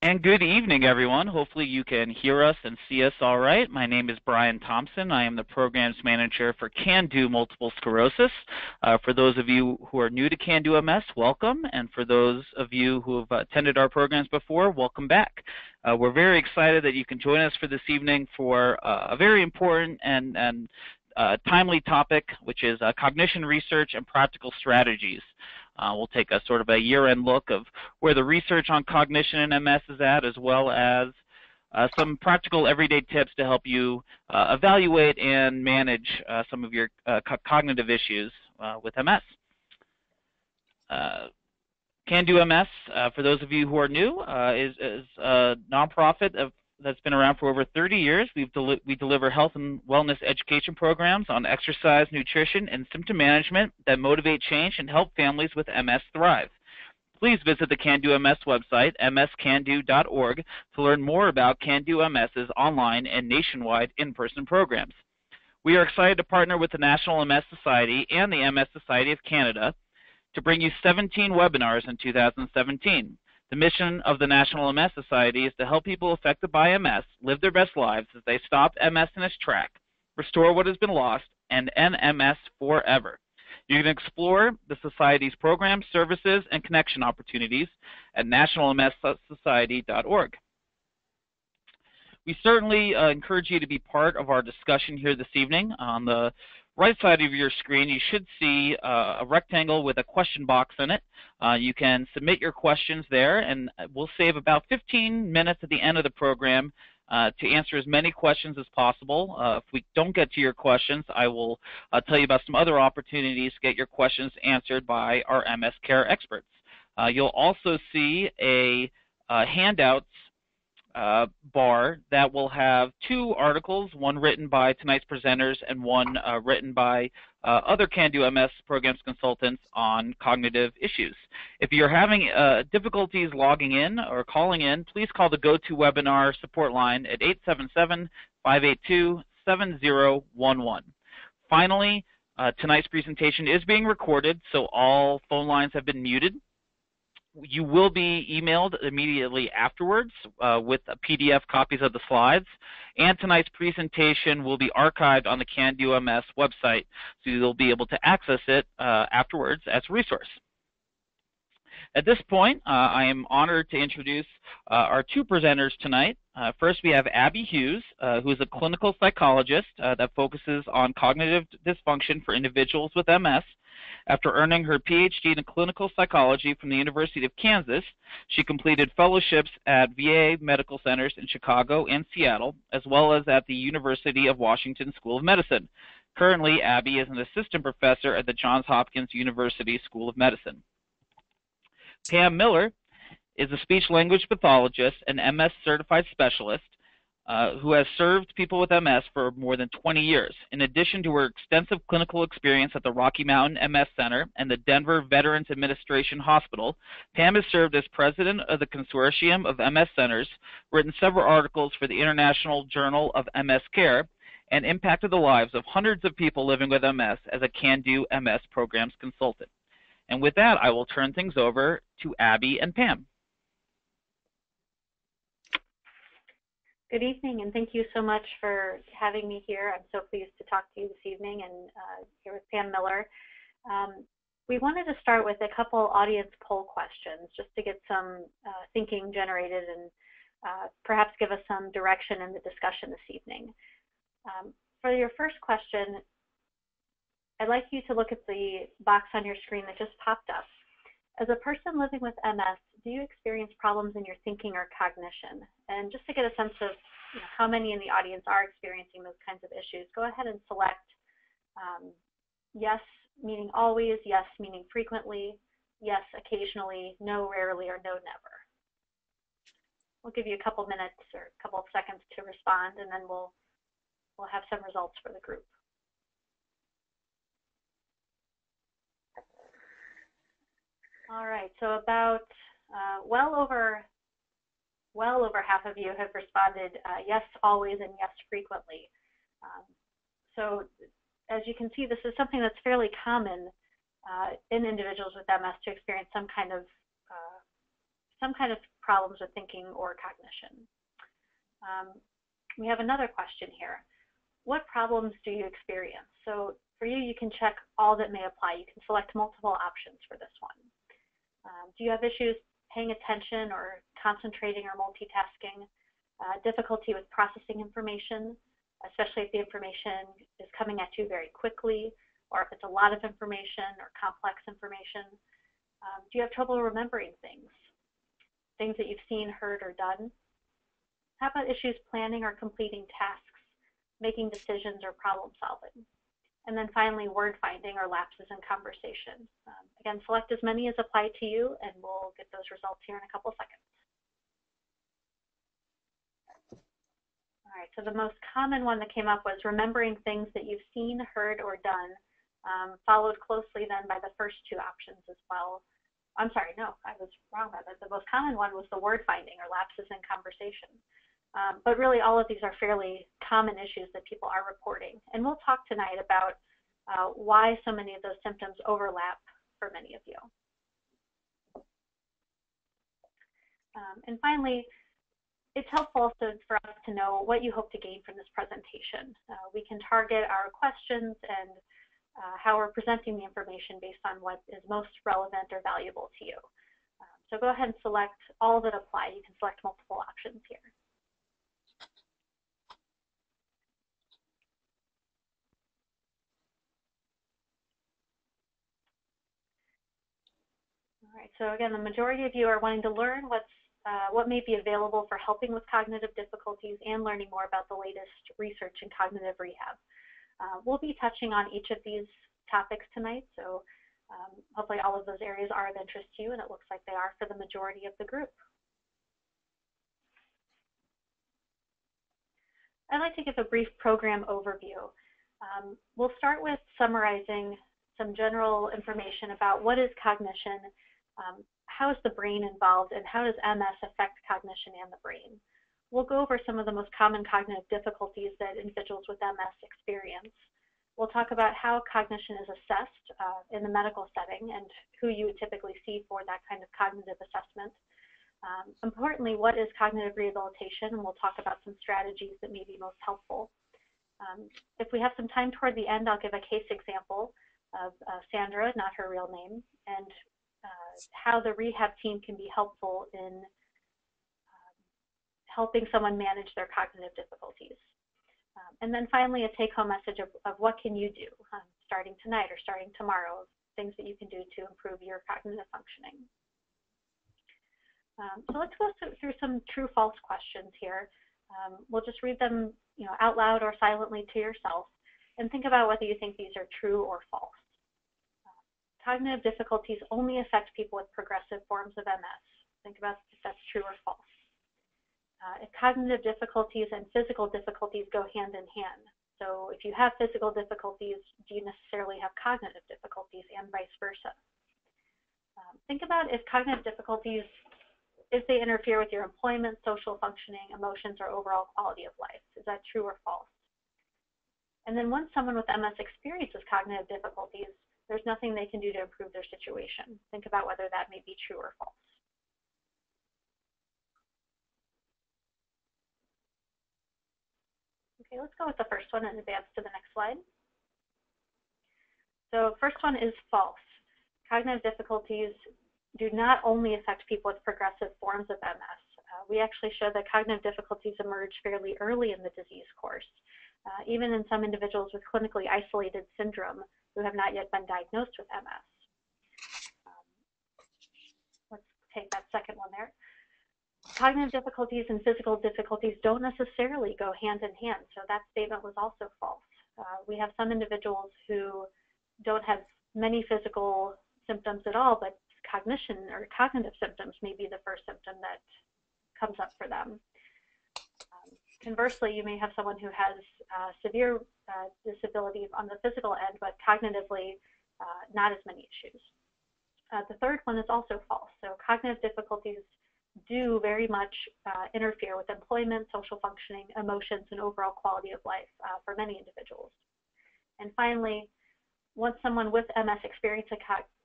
And good evening, everyone. Hopefully you can hear us and see us all right. My name is Brian Thompson. I am the Programs Manager for CanDo Multiple Sclerosis. For those of you who are new to CanDo MS, welcome. And for those of you who have attended our programs before, welcome back. We're very excited that you can join us for this evening for a very important and timely topic, which is cognition research and practical strategies. We'll take a sort of a year-end look of where the research on cognition in MS is at, as well as some practical everyday tips to help you evaluate and manage some of your cognitive issues with MS. CanDo MS, for those of you who are new, is a nonprofit that's been around for over 30 years. We deliver health and wellness education programs on exercise, nutrition, and symptom management that motivate change and help families with MS thrive. Please visit the CanDo MS website, mscando.org, to learn more about CanDo MS's online and nationwide in-person programs. We are excited to partner with the National MS Society and the MS Society of Canada to bring you 17 webinars in 2017. The mission of the National MS Society is to help people affected by MS live their best lives as they stop MS in its track, restore what has been lost, and end MS forever. You can explore the Society's programs, services, and connection opportunities at nationalmssociety.org. We certainly encourage you to be part of our discussion here this evening. On the right side of your screen, you should see a rectangle with a question box in it. You can submit your questions there, and we'll save about 15 minutes at the end of the program to answer as many questions as possible. If we don't get to your questions, I will tell you about some other opportunities to get your questions answered by our MS Care experts. You'll also see a handouts bar that will have two articles, one written by tonight's presenters and one written by other CanDo MS programs consultants on cognitive issues. If you're having difficulties logging in or calling in, please call the GoToWebinar support line at 877-582-7011. Finally, tonight's presentation is being recorded, so all phone lines have been muted. You will be emailed immediately afterwards with PDF copies of the slides, and tonight's presentation will be archived on the CanDo MS website, so you'll be able to access it afterwards as a resource. At this point, I am honored to introduce our two presenters tonight. First, we have Abbey Hughes, who is a clinical psychologist that focuses on cognitive dysfunction for individuals with MS. After earning her PhD in clinical psychology from the University of Kansas, she completed fellowships at VA medical centers in Chicago and Seattle, as well as at the University of Washington School of Medicine. Currently, Abbey is an assistant professor at the Johns Hopkins University School of Medicine. Pam Miller is a speech-language pathologist and MS certified specialist who has served people with MS for more than 20 years. In addition to her extensive clinical experience at the Rocky Mountain MS Center and the Denver Veterans Administration Hospital, Pam has served as president of the Consortium of MS Centers, written several articles for the International Journal of MS Care, and impacted the lives of hundreds of people living with MS as a CanDo MS programs consultant. And with that, I will turn things over to Abbey and Pam. Good evening, and thank you so much for having me here. I'm so pleased to talk to you this evening, and here with Pam Miller. We wanted to start with a couple audience poll questions just to get some thinking generated and perhaps give us some direction in the discussion this evening. For your first question, I'd like you to look at the box on your screen that just popped up. As a person living with MS, do you experience problems in your thinking or cognition? And just to get a sense of how many in the audience are experiencing those kinds of issues, go ahead and select yes meaning always, yes meaning frequently, yes occasionally, no rarely, or no never. We'll give you a couple minutes or a couple of seconds to respond, and then we'll have some results for the group. All right, so about well over half of you have responded yes always and yes frequently. So as you can see, this is something that's fairly common in individuals with MS to experience some kind of some kind of problems with thinking or cognition. We have another question here. What problems do you experience? So for you, you can check all that may apply. You can select multiple options for this one. Do you have issues paying attention or concentrating or multitasking? Difficulty with processing information, especially if the information is coming at you very quickly, or if it's a lot of information or complex information? Do you have trouble remembering things that you've seen, heard, or done? How about issues planning or completing tasks, making decisions, or problem solving? And then finally, word finding or lapses in conversation. Again, select as many as apply to you, and we'll get those results here in a couple seconds. All right, so the most common one that came up was remembering things that you've seen, heard, or done, followed closely then by the first two options as well. I'm sorry, no, I was wrong about that. The most common one was the word finding or lapses in conversation. But really, all of these are fairly common issues that people are reporting. And we'll talk tonight about why so many of those symptoms overlap for many of you. And finally, it's helpful also for us to know what you hope to gain from this presentation. We can target our questions and how we're presenting the information based on what is most relevant or valuable to you. So go ahead and select all that apply. You can select multiple options here. All right, so again, the majority of you are wanting to learn what may be available for helping with cognitive difficulties and learning more about the latest research in cognitive rehab. We'll be touching on each of these topics tonight, so hopefully all of those areas are of interest to you, and it looks like they are for the majority of the group. I'd like to give a brief program overview. We'll start with summarizing some general information about what is cognition, how is the brain involved, and how does MS affect cognition and the brain. We'll go over some of the most common cognitive difficulties that individuals with MS experience. We'll talk about how cognition is assessed in the medical setting and who you would typically see for that kind of cognitive assessment. Importantly, what is cognitive rehabilitation, and we'll talk about some strategies that may be most helpful. If we have some time toward the end, I'll give a case example of Sandra, not her real name, and how the rehab team can be helpful in helping someone manage their cognitive difficulties. And then finally, a take-home message of what can you do starting tonight or starting tomorrow, things that you can do to improve your cognitive functioning. So let's go through some true-false questions here. We'll just read them out loud or silently to yourself and think about whether you think these are true or false. Cognitive difficulties only affect people with progressive forms of MS. Think about if that's true or false. If cognitive difficulties and physical difficulties go hand in hand. So if you have physical difficulties, do you necessarily have cognitive difficulties and vice versa? Think about if cognitive difficulties, if they interfere with your employment, social functioning, emotions, or overall quality of life. Is that true or false? And then once someone with MS experiences cognitive difficulties, there's nothing they can do to improve their situation. Think about whether that may be true or false. Okay, let's go with the first one and advance to the next slide. So first one is false. Cognitive difficulties do not only affect people with progressive forms of MS. We actually show that cognitive difficulties emerge fairly early in the disease course, even in some individuals with clinically isolated syndrome who have not yet been diagnosed with MS. Let's take that second one there. Cognitive difficulties and physical difficulties don't necessarily go hand in hand, so that statement was also false. We have some individuals who don't have many physical symptoms at all, but cognition or cognitive symptoms may be the first symptom that comes up for them. Conversely, you may have someone who has severe disability on the physical end, but cognitively not as many issues. The third one is also false. So cognitive difficulties do very much interfere with employment, social functioning, emotions, and overall quality of life for many individuals. And finally, once someone with MS experiences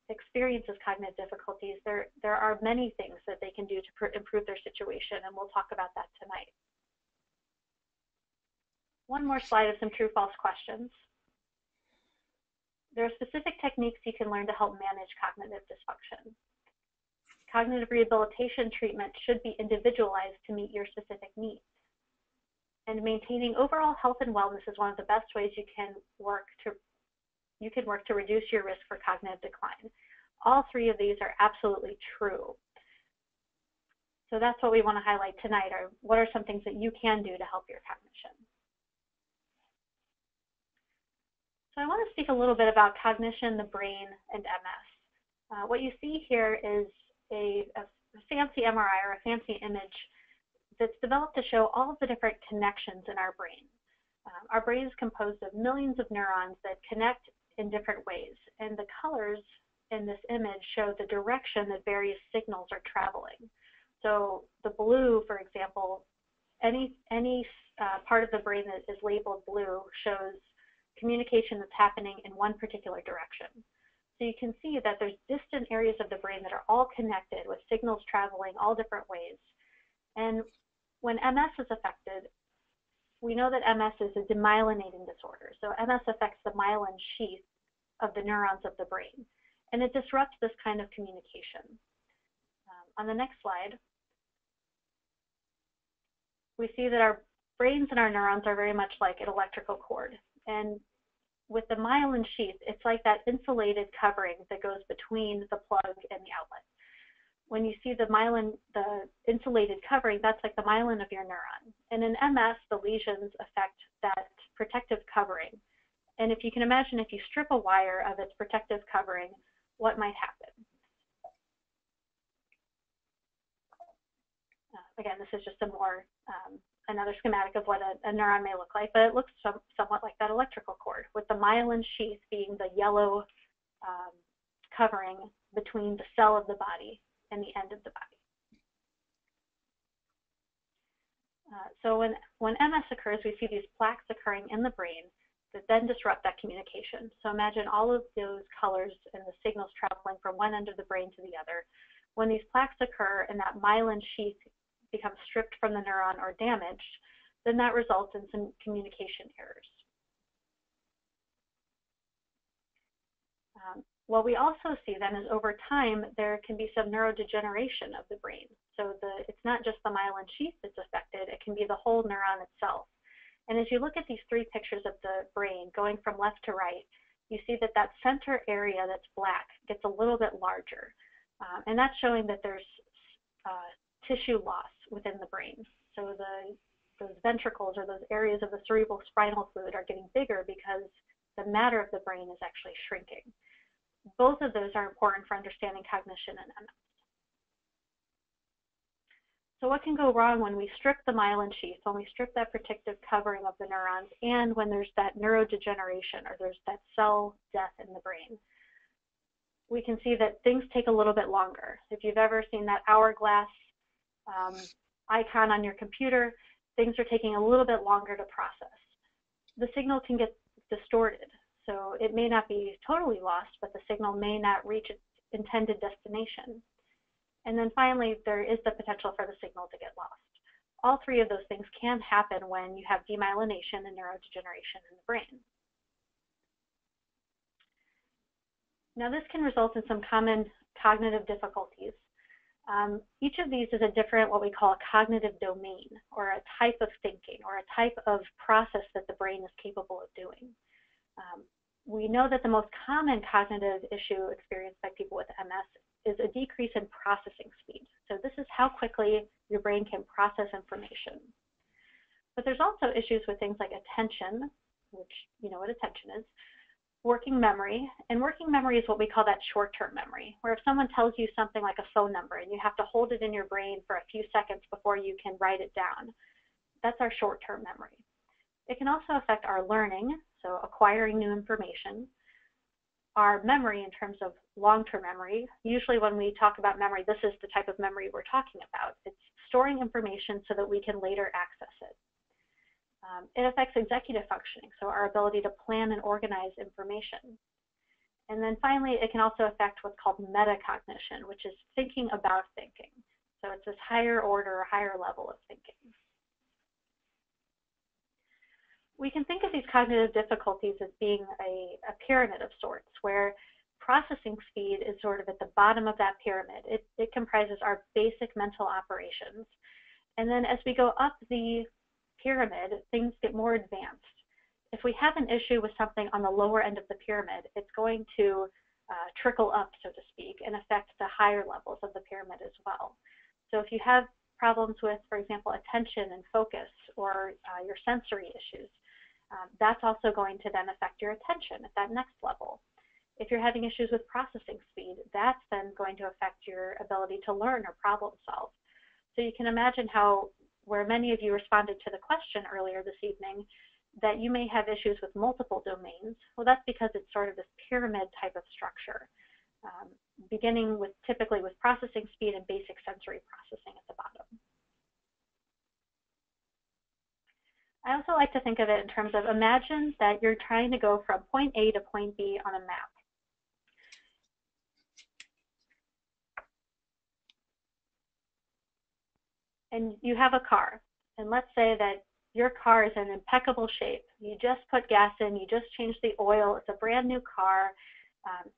experiences cognitive difficulties, there are many things that they can do to improve their situation, and we'll talk about that tonight. One more slide of some true-false questions. There are specific techniques you can learn to help manage cognitive dysfunction. Cognitive rehabilitation treatment should be individualized to meet your specific needs. And maintaining overall health and wellness is one of the best ways you can work to reduce your risk for cognitive decline. All three of these are absolutely true. So that's what we want to highlight tonight, are what are some things that you can do to help your cognition. So I want to speak a little bit about cognition, the brain, and MS. What you see here is a fancy MRI or a fancy image that's developed to show all of the different connections in our brain. Our brain is composed of millions of neurons that connect in different ways, and the colors in this image show the direction that various signals are traveling. So the blue, for example, any part of the brain that is labeled blue shows communication that's happening in one particular direction. So you can see that there's distant areas of the brain that are all connected with signals traveling all different ways. And when MS is affected, we know that MS is a demyelinating disorder. So MS affects the myelin sheath of the neurons of the brain, and it disrupts this kind of communication. On the next slide, we see that our brains and our neurons are very much like an electrical cord. And with the myelin sheath, it's like that insulated covering that goes between the plug and the outlet. When you see the myelin, the insulated covering, that's like the myelin of your neuron. And in MS, the lesions affect that protective covering. And if you can imagine, if you strip a wire of its protective covering, what might happen? Again, this is just a more, another schematic of what a neuron may look like, but it looks somewhat like that electrical cord, with the myelin sheath being the yellow covering between the cell of the body and the end of the body. So when MS occurs, we see these plaques occurring in the brain that then disrupt that communication. So imagine all of those colors and the signals traveling from one end of the brain to the other. When these plaques occur and that myelin sheath becomes stripped from the neuron or damaged, then that results in some communication errors. What we also see then is over time, there can be some neurodegeneration of the brain. So it's not just the myelin sheath that's affected, it can be the whole neuron itself. And as you look at these three pictures of the brain going from left to right, you see that that center area that's black gets a little bit larger. And that's showing that there's tissue loss within the brain. So those ventricles or those areas of the cerebral spinal fluid are getting bigger because the matter of the brain is actually shrinking. Both of those are important for understanding cognition and MS. So what can go wrong when we strip the myelin sheath, when we strip that protective covering of the neurons, and when there's that neurodegeneration or there's that cell death in the brain? We can see that things take a little bit longer. If you've ever seen that hourglass icon on your computer, things are taking a little bit longer to process. The signal can get distorted. So it may not be totally lost, but the signal may not reach its intended destination. And then finally, there is the potential for the signal to get lost. All three of those things can happen when you have demyelination and neurodegeneration in the brain. Now, this can result in some common cognitive difficulties. Each of these is a different, what we call a cognitive domain, or a type of thinking, or a type of process that the brain is capable of doing. We know that the most common cognitive issue experienced by people with MS is a decrease in processing speed. So this is how quickly your brain can process information. But there's also issues with things like attention, which you know what attention is, working memory, and working memory is what we call that short-term memory, where if someone tells you something like a phone number and you have to hold it in your brain for a few seconds before you can write it down, that's our short-term memory. It can also affect our learning, so acquiring new information, our memory in terms of long-term memory. Usually when we talk about memory, this is the type of memory we're talking about. It's storing information so that we can later access it. It affects executive functioning, so our ability to plan and organize information. And then finally, it can also affect what's called metacognition, which is thinking about thinking. So it's this higher order, higher level of thinking. We can think of these cognitive difficulties as being a pyramid of sorts, where processing speed is sort of at the bottom of that pyramid. It comprises our basic mental operations. And then as we go up the pyramid, things get more advanced. If we have an issue with something on the lower end of the pyramid, it's going to trickle up, so to speak, and affect the higher levels of the pyramid as well. So if you have problems with, for example, attention and focus, or your sensory issues, that's also going to then affect your attention at that next level. If you're having issues with processing speed, that's then going to affect your ability to learn or problem solve. So you can imagine how, where many of you responded to the question earlier this evening, that you may have issues with multiple domains. Well, that's because it's sort of this pyramid type of structure, beginning with typically with processing speed and basic sensory processing at the bottom. I also like to think of it in terms of, imagine that you're trying to go from point A to point B on a map. And you have a car, and let's say that your car is in impeccable shape. You just put gas in, you just changed the oil, it's a brand new car,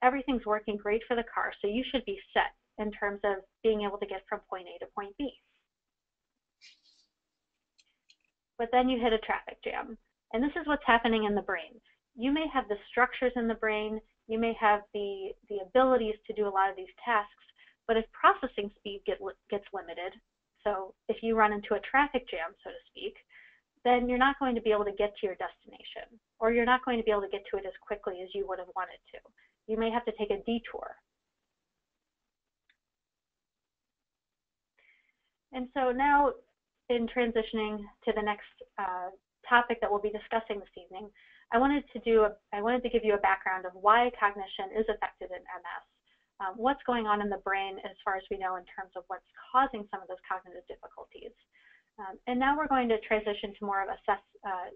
everything's working great for the car, so you should be set in terms of being able to get from point A to point B. But then you hit a traffic jam, and this is what's happening in the brain. You may have the structures in the brain, you may have the abilities to do a lot of these tasks, but if processing speed gets limited, so if you run into a traffic jam, so to speak, then you're not going to be able to get to your destination, or you're not going to be able to get to it as quickly as you would have wanted to. You may have to take a detour. And so now, in transitioning to the next topic that we'll be discussing this evening, I wanted to give you a background of why cognition is affected in MS. What's going on in the brain as far as we know in terms of what's causing some of those cognitive difficulties. And now we're going to transition to more of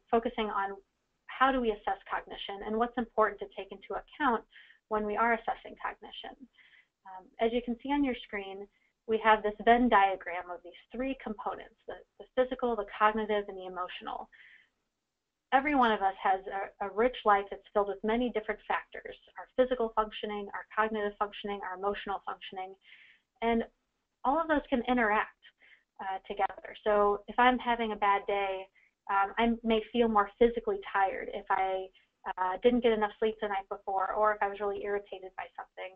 focusing on how do we assess cognition and what's important to take into account when we are assessing cognition. As you can see on your screen, we have this Venn diagram of these three components, the physical, the cognitive, and the emotional. Every one of us has a rich life that's filled with many different factors, our physical functioning, our cognitive functioning, our emotional functioning, and all of those can interact together. So if I'm having a bad day, I may feel more physically tired if I didn't get enough sleep the night before, or if I was really irritated by something.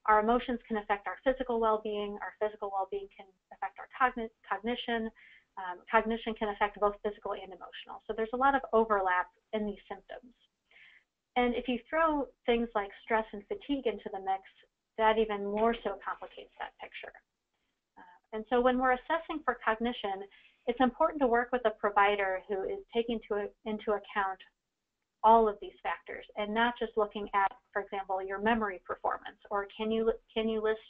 Our emotions can affect our physical well-being. Our physical well-being can affect our cognition. Cognition can affect both physical and emotional. So there's a lot of overlap in these symptoms. And if you throw things like stress and fatigue into the mix, that even more so complicates that picture. And so when we're assessing for cognition, it's important to work with a provider who is taking into account all of these factors and not just looking at, for example, your memory performance, or can you list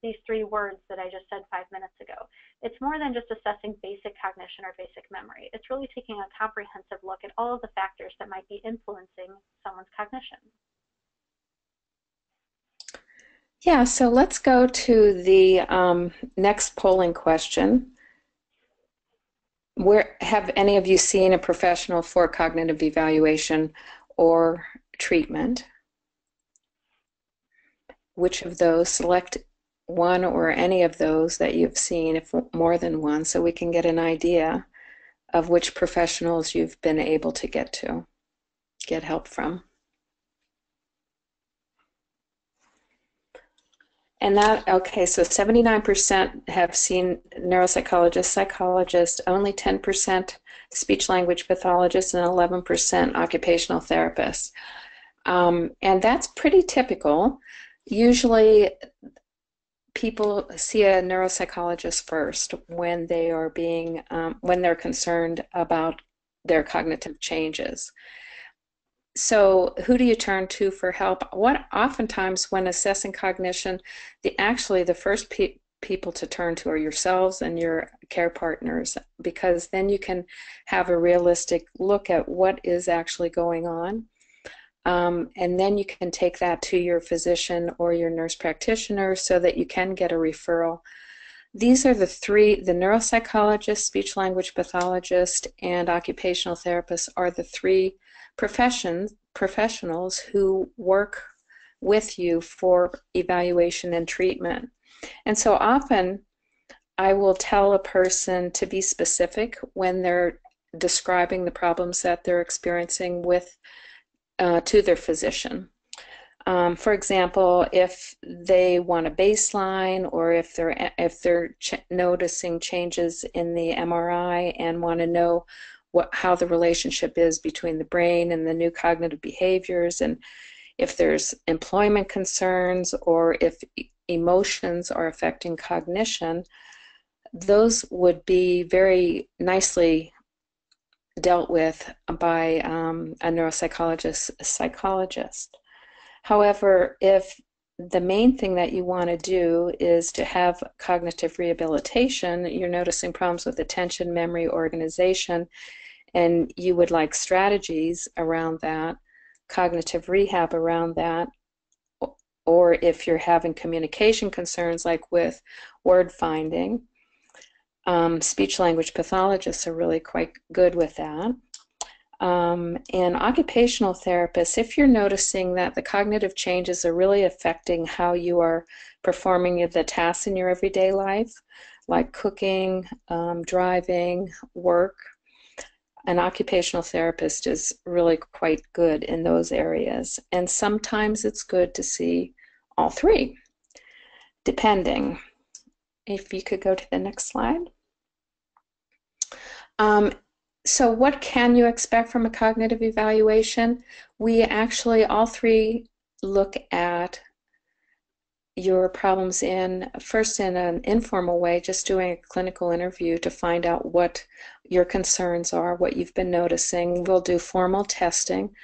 these three words that I just said 5 minutes ago. It's more than just assessing basic cognition or basic memory. It's really taking a comprehensive look at all of the factors that might be influencing someone's cognition. Yeah, so let's go to the next polling question. Have any of you seen a professional for cognitive evaluation or treatment? Which of those? Select one or any of those that you've seen, if more than one, so we can get an idea of which professionals you've been able to get help from. And that, okay, so 79% have seen neuropsychologist, psychologist, only 10% speech-language pathologist, and 11% occupational therapist. And that's pretty typical. Usually people see a neuropsychologist first when they are when they're concerned about their cognitive changes. So who do you turn to for help? Oftentimes when assessing cognition, the first people to turn to are yourselves and your care partners, because then you can have a realistic look at what is actually going on. And then you can take that to your physician or your nurse practitioner so that you can get a referral. These are the three, the neuropsychologist, speech-language pathologist, and occupational therapist are the three professionals who work with you for evaluation and treatment. And so often I will tell a person to be specific when they're describing the problems that they're experiencing with to their physician. For example, if they want a baseline, or if they're noticing changes in the MRI and want to know how the relationship is between the brain and the new cognitive behaviors, and if there's employment concerns or if emotions are affecting cognition, those would be very nicely dealt with by a neuropsychologist, a psychologist. However, if the main thing that you want to do is to have cognitive rehabilitation, you're noticing problems with attention, memory, organization, and you would like strategies around that, cognitive rehab around that, or if you're having communication concerns like with word finding, speech-language pathologists are really quite good with that. And occupational therapists, if you're noticing that the cognitive changes are really affecting how you are performing the tasks in your everyday life, like cooking, driving, work, an occupational therapist is really quite good in those areas. And sometimes it's good to see all three, depending. If you could go to the next slide. So what can you expect from a cognitive evaluation? We actually, all three, look at your problems first in an informal way, just doing a clinical interview to find out what your concerns are, what you've been noticing. We'll do formal testing.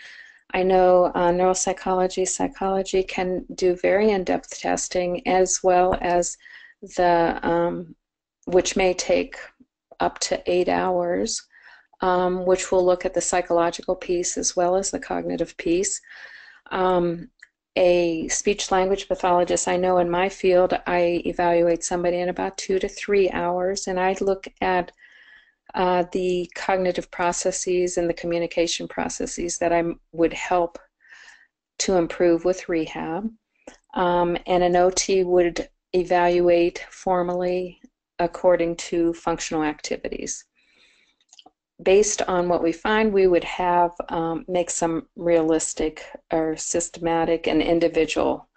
I know neuropsychology, psychology can do very in-depth testing, as well as which may take up to 8 hours, which will look at the psychological piece as well as the cognitive piece. A speech-language pathologist, I know in my field, I evaluate somebody in about 2 to 3 hours, and I look at the cognitive processes and the communication processes that I would help to improve with rehab. And an OT would evaluate formally according to functional activities. Based on what we find, we would have make some realistic or systematic and individual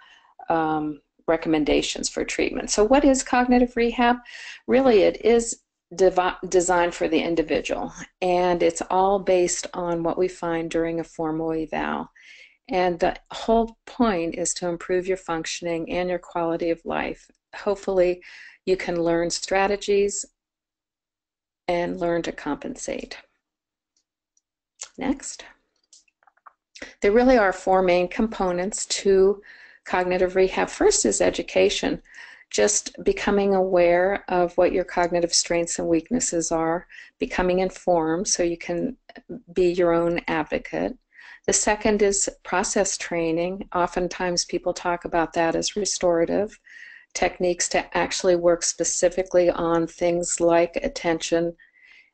recommendations for treatment. So what is cognitive rehab? Really, it is designed for the individual, and it's all based on what we find during a formal eval. And the whole point is to improve your functioning and your quality of life. Hopefully, you can learn strategies and learn to compensate. Next. There really are 4 main components to cognitive rehab. First is education, just becoming aware of what your cognitive strengths and weaknesses are, becoming informed so you can be your own advocate. The second is process training. Oftentimes people talk about that as restorative techniques to actually work specifically on things like attention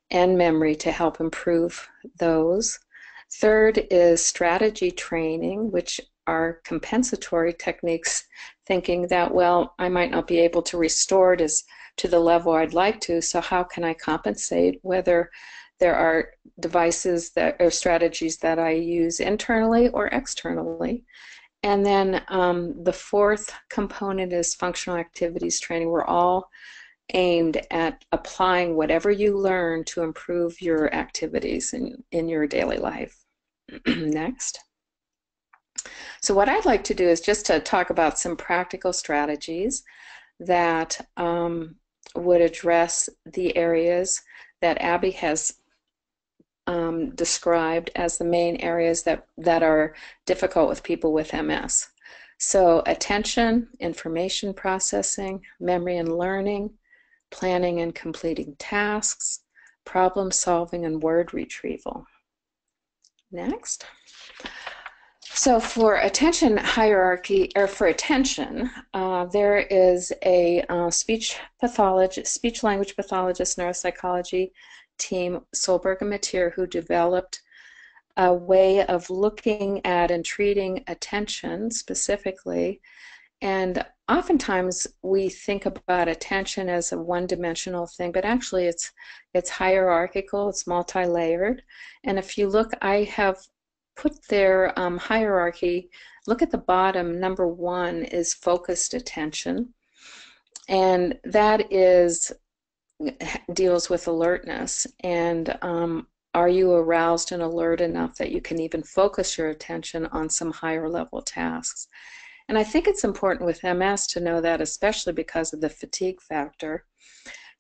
and memory to help improve those. Third is strategy training, which are compensatory techniques, thinking that, well, I might not be able to restore it to the level I'd like to, so how can I compensate, whether there are devices or strategies that I use internally or externally. And then the fourth component is functional activities training. We're all aimed at applying whatever you learn to improve your activities in your daily life. Next. So what I'd like to do is just to talk about some practical strategies that would address the areas that Abbey has described as the main areas that are difficult with people with MS. So attention, information processing, memory and learning, planning and completing tasks, problem solving, and word retrieval. Next. So for attention hierarchy, or for attention, there is a speech language pathologist, neuropsychology team, Solberg and Mateer, who developed a way of looking at and treating attention specifically. And oftentimes we think about attention as a one-dimensional thing, but actually it's hierarchical, it's multi-layered. And if you look, I have put their hierarchy. Look at the bottom. Number 1 is focused attention, and that deals with alertness. And are you aroused and alert enough that you can even focus your attention on some higher level tasks? And I think it's important with MS to know that, especially because of the fatigue factor.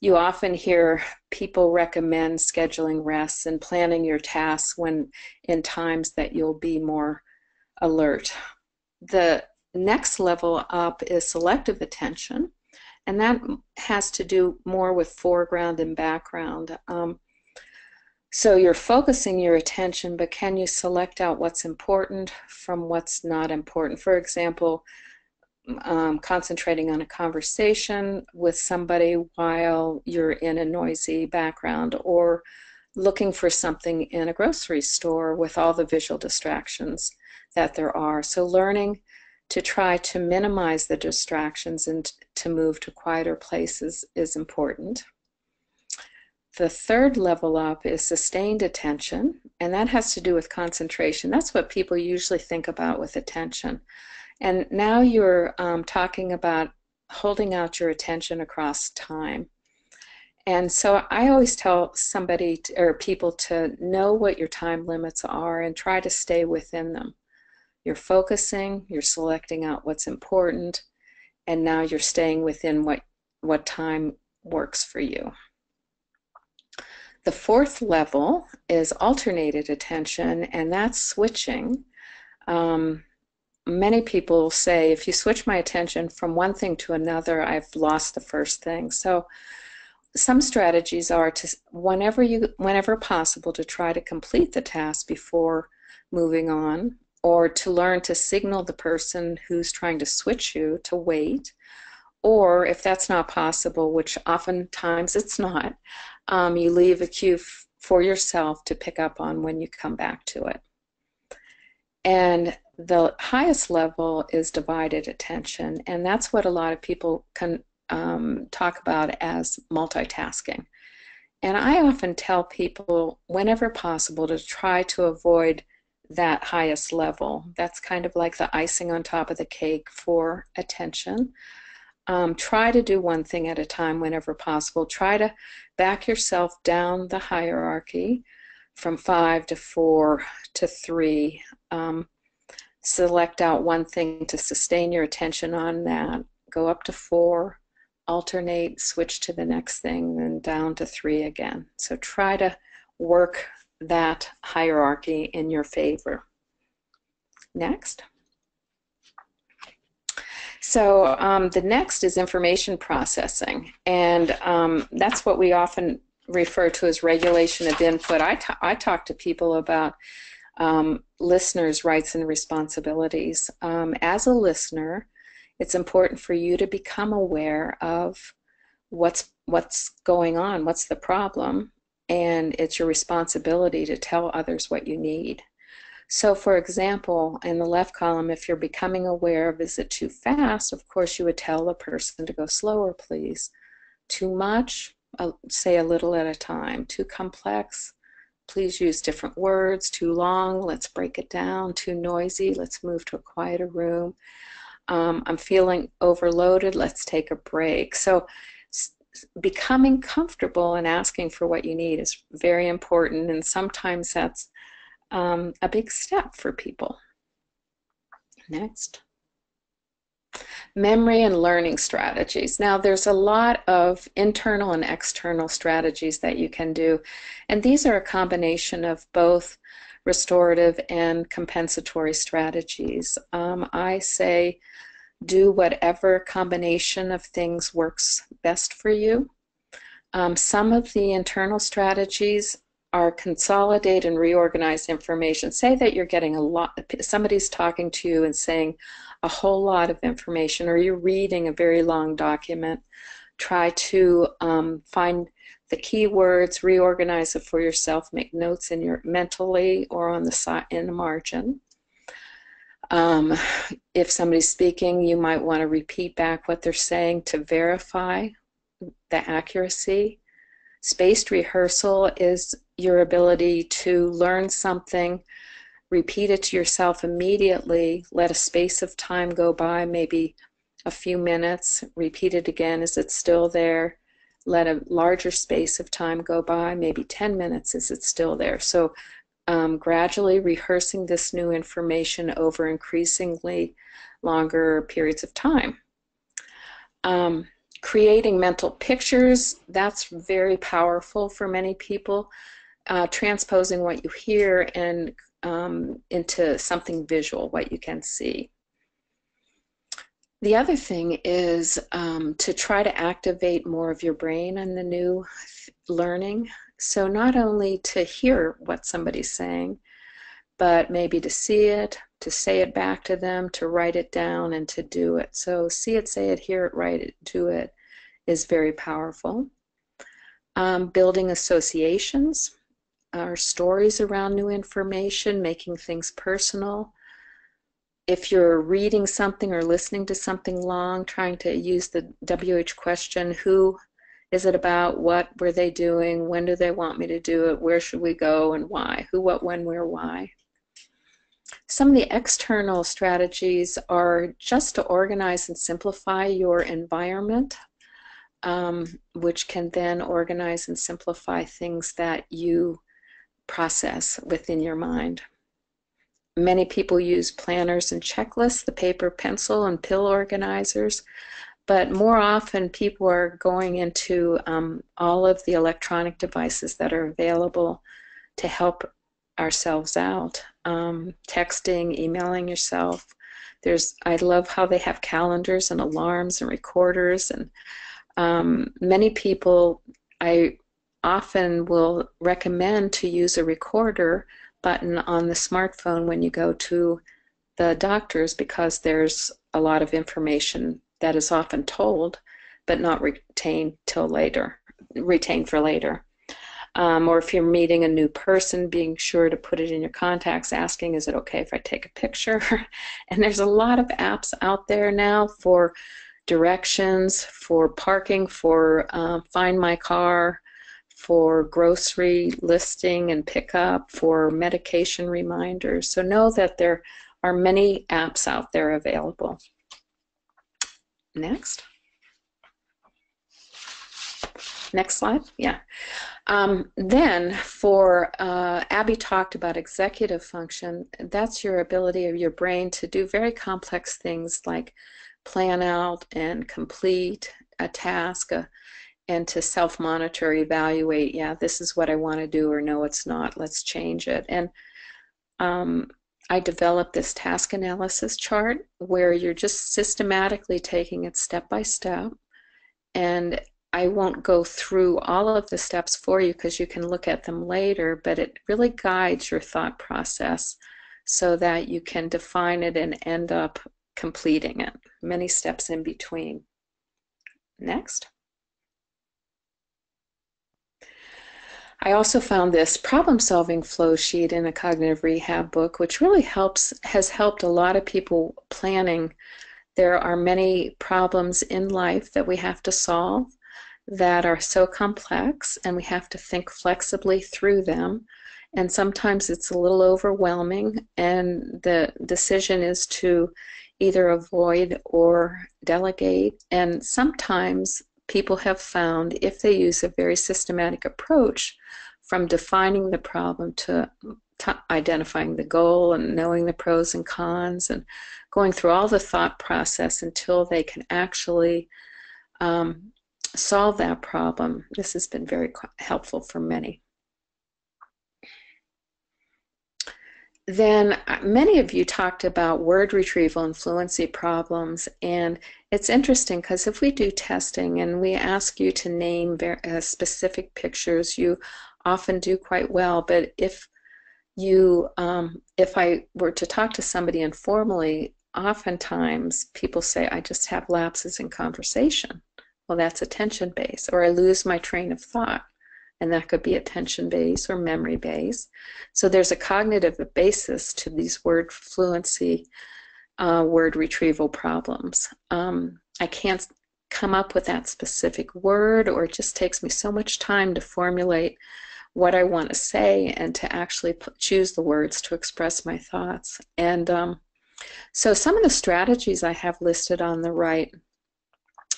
You often hear people recommend scheduling rests and planning your tasks when in times that you'll be more alert. The next level up is selective attention, and that has to do more with foreground and background. So you're focusing your attention, but can you select out what's important from what's not important? For example, concentrating on a conversation with somebody while you're in a noisy background, or looking for something in a grocery store with all the visual distractions that there are. So learning to try to minimize the distractions and to move to quieter places is important. The third level up is sustained attention, and that has to do with concentration. That's what people usually think about with attention. And now you're talking about holding out your attention across time. And so I always tell somebody or people to know what your time limits are and try to stay within them. You're focusing, you're selecting out what's important, and now you're staying within what time works for you. The fourth level is alternated attention, and that's switching. Many people say, if you switch my attention from one thing to another, I've lost the first thing. So some strategies are to, whenever possible, to try to complete the task before moving on, or to learn to signal the person who's trying to switch you to wait, or if that's not possible, which oftentimes it's not, you leave a cue for yourself to pick up on when you come back to it. And the highest level is divided attention, and that's what a lot of people can talk about as multitasking. And I often tell people, whenever possible, to try to avoid that highest level. That's kind of like the icing on top of the cake for attention. Try to do one thing at a time whenever possible. Try to back yourself down the hierarchy from 5 to 4 to 3. Select out one thing to sustain your attention on that. Go up to 4, alternate, switch to the next thing, then down to 3 again. So try to work that hierarchy in your favor. Next. So the next is information processing, and that's what we often refer to as regulation of input. I talk to people about listeners' rights and responsibilities. As a listener, it's important for you to become aware of what's going on, what's the problem, and it's your responsibility to tell others what you need. So for example, in the left column, if you're becoming aware of, is it too fast, of course you would tell the person to go slower, please. Too much, say a little at a time. Too complex, please use different words. Too long, let's break it down. Too noisy, let's move to a quieter room. I'm feeling overloaded, let's take a break. So becoming comfortable and asking for what you need is very important, and sometimes that's a big step for people. Next. Memory and learning strategies. Now there's a lot of internal and external strategies that you can do, and these are a combination of both restorative and compensatory strategies. I say do whatever combination of things works best for you. Some of the internal strategies are consolidate and reorganize information. Say that you're getting a lot, somebody's talking to you and saying a whole lot of information, or you're reading a very long document. Try to find the key words, reorganize it for yourself, make notes in your mentally or on the side in the margin. If somebody's speaking, you might want to repeat back what they're saying to verify the accuracy. Spaced rehearsal is your ability to learn something, repeat it to yourself immediately, let a space of time go by, maybe a few minutes, repeat it again, is it still there? Let a larger space of time go by, maybe 10 minutes, is it still there? So gradually rehearsing this new information over increasingly longer periods of time. Creating mental pictures, that's very powerful for many people. Transposing what you hear and into something visual, what you can see. The other thing is to try to activate more of your brain in the new learning. So not only to hear what somebody's saying, but maybe to see it, to say it back to them, to write it down, and to do it. So see it, say it, hear it, write it, do it is very powerful. Building associations or stories around new information, making things personal. If you're reading something or listening to something long, trying to use the WH question, who is it about, what were they doing, when do they want me to do it, where should we go, and why, who, what, when, where, why. Some of the external strategies are just to organize and simplify your environment, which can then organize and simplify things that you process within your mind. Many people use planners and checklists, the paper, pencil, and pill organizers, but more often people are going into all of the electronic devices that are available to help ourselves out. Texting, emailing yourself. I love how they have calendars and alarms and recorders, and many people, I often will recommend to use a recorder button on the smartphone when you go to the doctors, because there's a lot of information that is often told but not retained till later, retained for later. Or if you're meeting a new person, being sure to put it in your contacts, asking, is it okay if I take a picture? And there's a lot of apps out there now for directions, for parking, for Find My Car, for grocery listing and pickup, for medication reminders. So know that there are many apps out there available. Next. Next slide. Yeah. Then for Abbey talked about executive function. That's your ability of your brain to do very complex things like plan out and complete a task, and to self-monitor, evaluate, yeah, this is what I want to do, or no, it's not, let's change it. And I developed this task analysis chart where you're just systematically taking it step by step, and I won't go through all of the steps for you because you can look at them later, but it really guides your thought process so that you can define it and end up completing it. Many steps in between. Next. I also found this problem-solving flow sheet in a cognitive rehab book, which really has helped a lot of people planning. There are many problems in life that we have to solve that are so complex, and we have to think flexibly through them. And sometimes it's a little overwhelming, and the decision is to either avoid or delegate. And sometimes people have found, if they use a very systematic approach, from defining the problem to identifying the goal and knowing the pros and cons and going through all the thought process until they can actually solve that problem. This has been very helpful for many. Then many of you talked about word retrieval and fluency problems, and it's interesting because if we do testing and we ask you to name specific pictures, you often do quite well. But if I were to talk to somebody informally, oftentimes people say, I just have lapses in conversation. Well, that's attention based. Or I lose my train of thought, and that could be attention based or memory based. So there's a cognitive basis to these word fluency, word retrieval problems. I can't come up with that specific word, or it just takes me so much time to formulate what I want to say and to actually choose the words to express my thoughts. And so some of the strategies I have listed on the right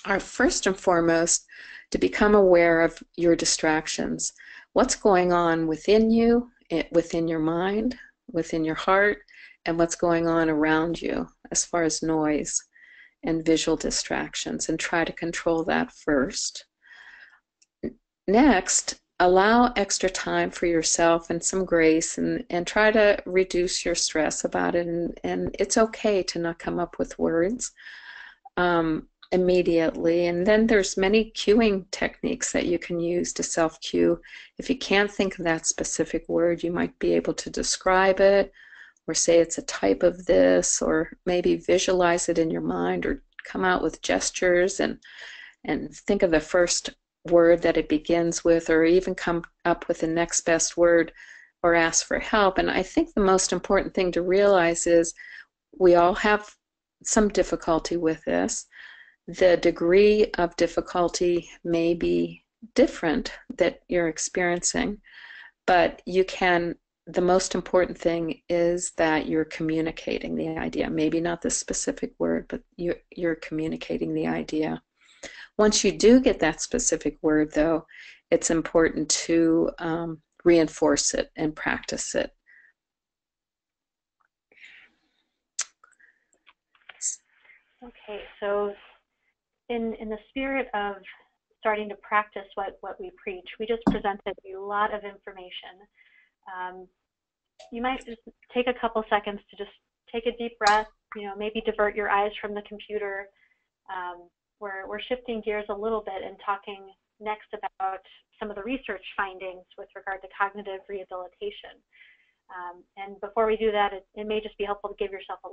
are, first and foremost, to become aware of your distractions. What's going on within you, within your mind, within your heart, and what's going on around you as far as noise and visual distractions, and try to control that first. Next, allow extra time for yourself and some grace, and try to reduce your stress about it. And it's okay to not come up with words immediately. And then there's many cueing techniques that you can use to self-cue. If you can't think of that specific word, you might be able to describe it, or say it's a type of this, or maybe visualize it in your mind, or come out with gestures and think of the first word that it begins with, or even come up with the next best word, or ask for help. And I think the most important thing to realize is we all have some difficulty with this. The degree of difficulty may be different that you're experiencing, but the most important thing is that you're communicating the idea. Maybe not the specific word, but you're communicating the idea. Once you do get that specific word, though, it's important to reinforce it and practice it. Okay, so in the spirit of starting to practice what we preach, we just presented a lot of information. You might just take a couple seconds to just take a deep breath, maybe divert your eyes from the computer. We're shifting gears a little bit and talking next about some of the research findings with regard to cognitive rehabilitation. And before we do that, it may just be helpful to give yourself a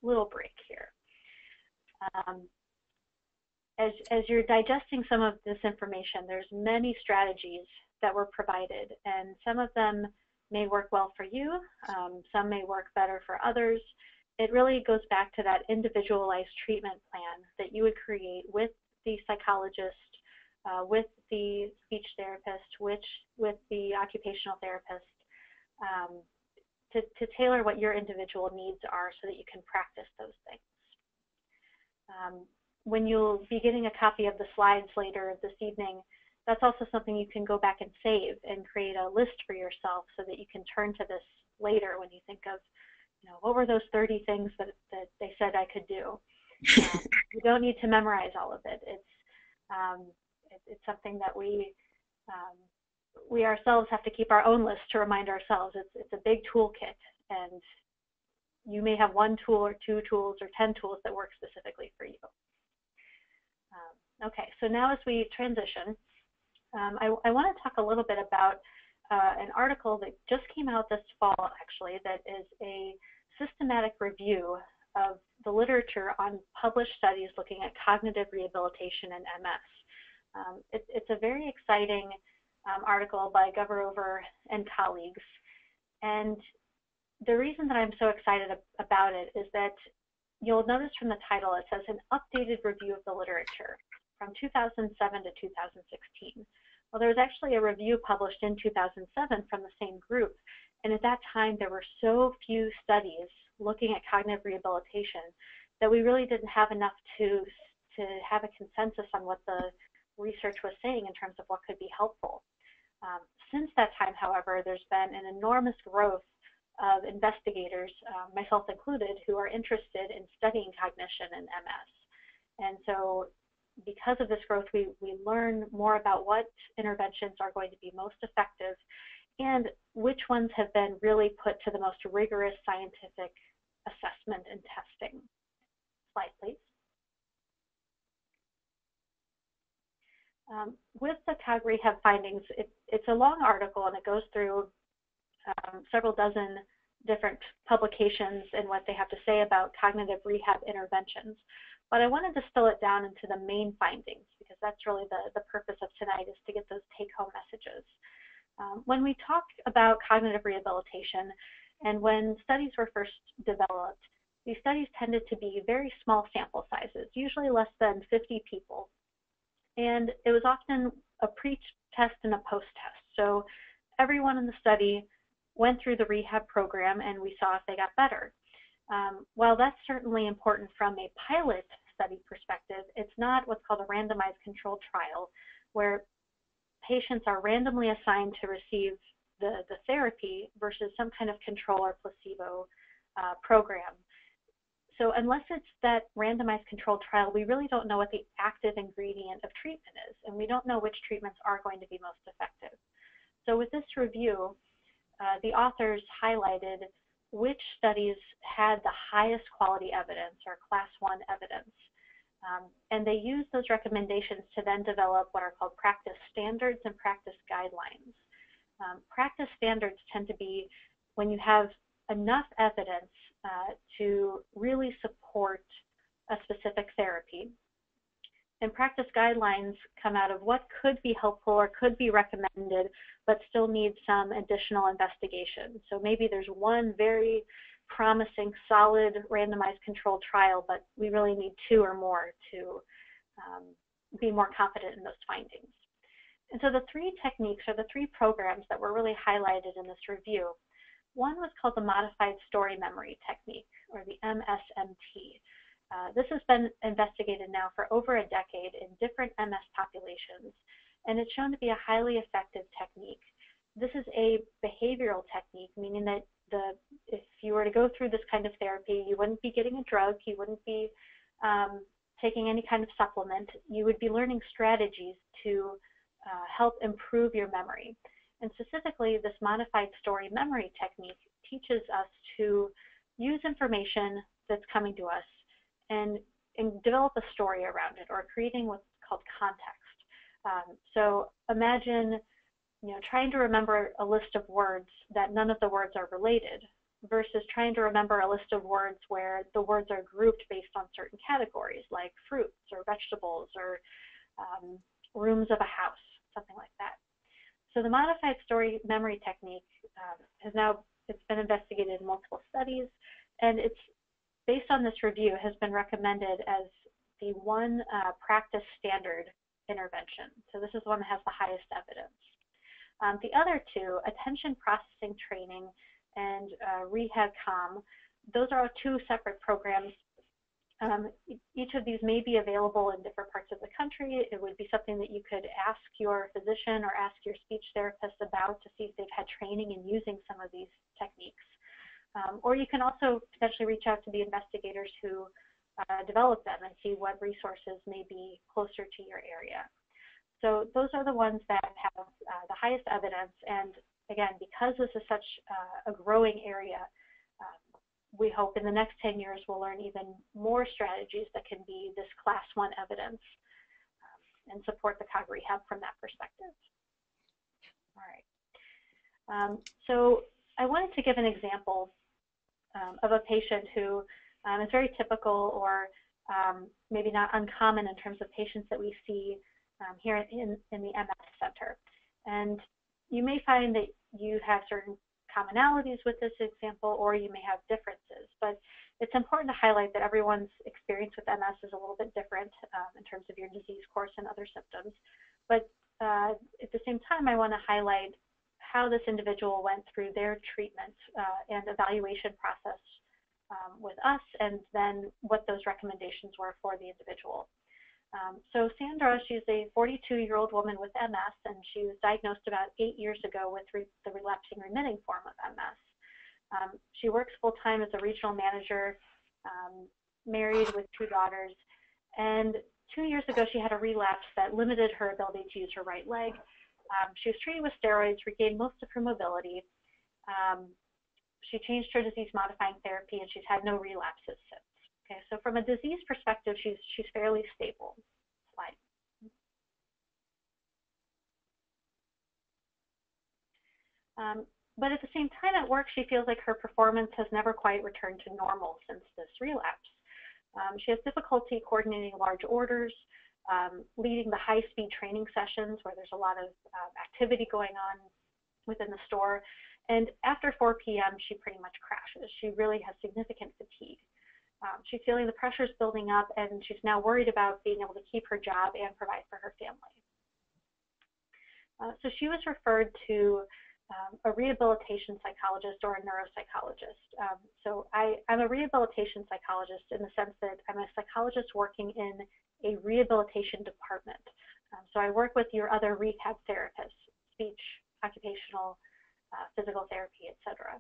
little break here. As you're digesting some of this information, there's many strategies that were provided, and some of them may work well for you, some may work better for others. It really goes back to that individualized treatment plan that you would create with the psychologist, with the speech therapist, with the occupational therapist, to tailor what your individual needs are so that you can practice those things. When you'll be getting a copy of the slides later this evening, that's also something you can go back and save and create a list for yourself so that you can turn to this later when you think of, what were those 30 things that they said I could do? You don't need to memorize all of it. It's something that we ourselves have to keep our own list to remind ourselves. It's a big toolkit, and you may have 1 tool or 2 tools or 10 tools that work specifically for you. Okay, so now as we transition, I want to talk a little bit about an article that just came out this fall, actually, that is a systematic review of the literature on published studies looking at cognitive rehabilitation and MS. It's a very exciting article by Goverover and colleagues, and the reason that I'm so excited about it is that you'll notice from the title it says an updated review of the literature from 2007 to 2016. Well, there was actually a review published in 2007 from the same group, and at that time there were so few studies looking at cognitive rehabilitation that we really didn't have enough to have a consensus on what the research was saying in terms of what could be helpful. Since that time, however, there's been an enormous growth of investigators, myself included, who are interested in studying cognition and MS. And so because of this growth, we learn more about what interventions are going to be most effective and which ones have been really put to the most rigorous scientific assessment and testing. Slide, please. With the COG Rehab findings, it's a long article and it goes through several dozen different publications and what they have to say about cognitive rehab interventions. But I want to distill it down into the main findings because that's really the purpose of tonight, is to get those take-home messages. When we talk about cognitive rehabilitation and when studies were first developed, these studies tended to be very small sample sizes, usually less than 50 people. And it was often a pre-test and a post-test. So everyone in the study went through the rehab program and we saw if they got better. While that's certainly important from a pilot study perspective, it's not what's called a randomized controlled trial, where patients are randomly assigned to receive the therapy versus some kind of control or placebo program. So unless it's that randomized controlled trial, we really don't know what the active ingredient of treatment is, and we don't know which treatments are going to be most effective. So with this review, the authors highlighted which studies had the highest quality evidence, or class 1 evidence. And they used those recommendations to then develop what are called practice standards and practice guidelines. Practice standards tend to be when you have enough evidence to really support a specific therapy. And practice guidelines come out of what could be helpful or could be recommended, but still need some additional investigation. So maybe there's one very promising, solid, randomized controlled trial, but we really need 2 or more to be more confident in those findings. And so the 3 techniques, or the 3 programs that were really highlighted in this review, one was called the Modified Story Memory Technique, or the MSMT. This has been investigated now for over a decade in different MS populations, and it's shown to be a highly effective technique. This is a behavioral technique, meaning that if you were to go through this kind of therapy, you wouldn't be getting a drug, you wouldn't be taking any kind of supplement, you would be learning strategies to help improve your memory. And specifically, this modified story memory technique teaches us to use information that's coming to us and develop a story around it, or creating what's called context. So imagine, trying to remember a list of words that none of the words are related, versus trying to remember a list of words where the words are grouped based on certain categories, like fruits or vegetables or rooms of a house, something like that. So the modified story memory technique it's been investigated in multiple studies, and it's based on this review has been recommended as the one practice standard intervention. So this is one that has the highest evidence. The other 2, attention processing training and rehab calm, those are 2 separate programs. Each of these may be available in different parts of the country. It would be something that you could ask your physician or ask your speech therapist about to see if they've had training in using some of these techniques. Or you can also potentially reach out to the investigators who develop them and see what resources may be closer to your area. So those are the ones that have the highest evidence. And again, because this is such a growing area, we hope in the next 10 years we'll learn even more strategies that can be this class 1 evidence and support the COG rehab from that perspective. All right. So I wanted to give an example of a patient who is very typical, or maybe not uncommon in terms of patients that we see here in the MS Center. And you may find that you have certain commonalities with this example, or you may have differences, but it's important to highlight that everyone's experience with MS is a little bit different in terms of your disease course and other symptoms. But at the same time, I want to highlight how this individual went through their treatment and evaluation process with us, and then what those recommendations were for the individual. So Sandra, she's a 42-year-old woman with MS, and she was diagnosed about 8 years ago with the relapsing remitting form of MS. She works full-time as a regional manager, married with 2 daughters, and 2 years ago she had a relapse that limited her ability to use her right leg. She was treated with steroids, regained most of her mobility. She changed her disease-modifying therapy, and she's had no relapses since. Okay, so from a disease perspective, she's fairly stable. Slide. But at the same time at work, she feels like her performance has never quite returned to normal since this relapse. She has difficulty coordinating large orders, leading the high-speed training sessions where there's a lot of activity going on within the store. And after 4 p.m., she pretty much crashes. She really has significant fatigue. She's feeling the pressures building up, and she's now worried about being able to keep her job and provide for her family. So she was referred to a rehabilitation psychologist or a neuropsychologist. So I'm a rehabilitation psychologist in the sense that I'm a psychologist working in a rehabilitation department. So I work with your other rehab therapists, speech, occupational, physical therapy, etc.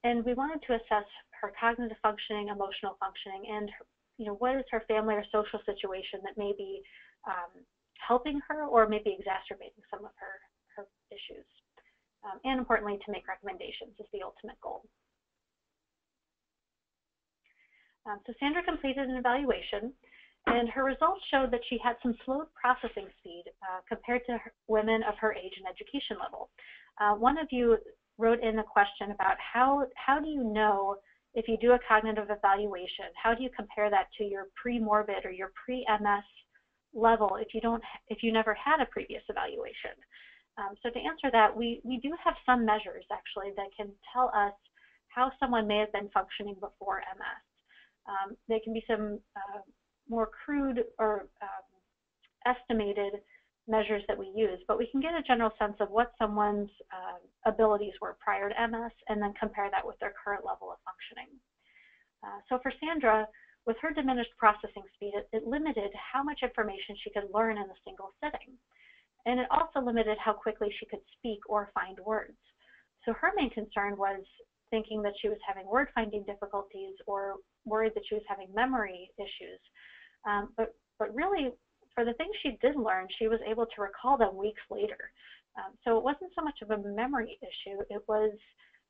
And we wanted to assess her cognitive functioning, emotional functioning, and what is her family or social situation that may be helping her or maybe exacerbating some of her issues. And importantly, to make recommendations is the ultimate goal. So Sandra completed an evaluation, and her results showed that she had some slowed processing speed compared to women of her age and education level. One of you wrote in a question about how do you know if you do a cognitive evaluation, how do you compare that to your pre-morbid or your pre-MS level if you never had a previous evaluation? So to answer that, we do have some measures actually that can tell us how someone may have been functioning before MS. They can be some more crude or estimated measures that we use, but we can get a general sense of what someone's abilities were prior to MS and then compare that with their current level of functioning. So for Sandra, with her diminished processing speed, it limited how much information she could learn in a single sitting. And it also limited how quickly she could speak or find words. So her main concern was thinking that she was having word finding difficulties or worried that she was having memory issues. But really, for the things she did learn, she was able to recall them weeks later. So it wasn't so much of a memory issue, it was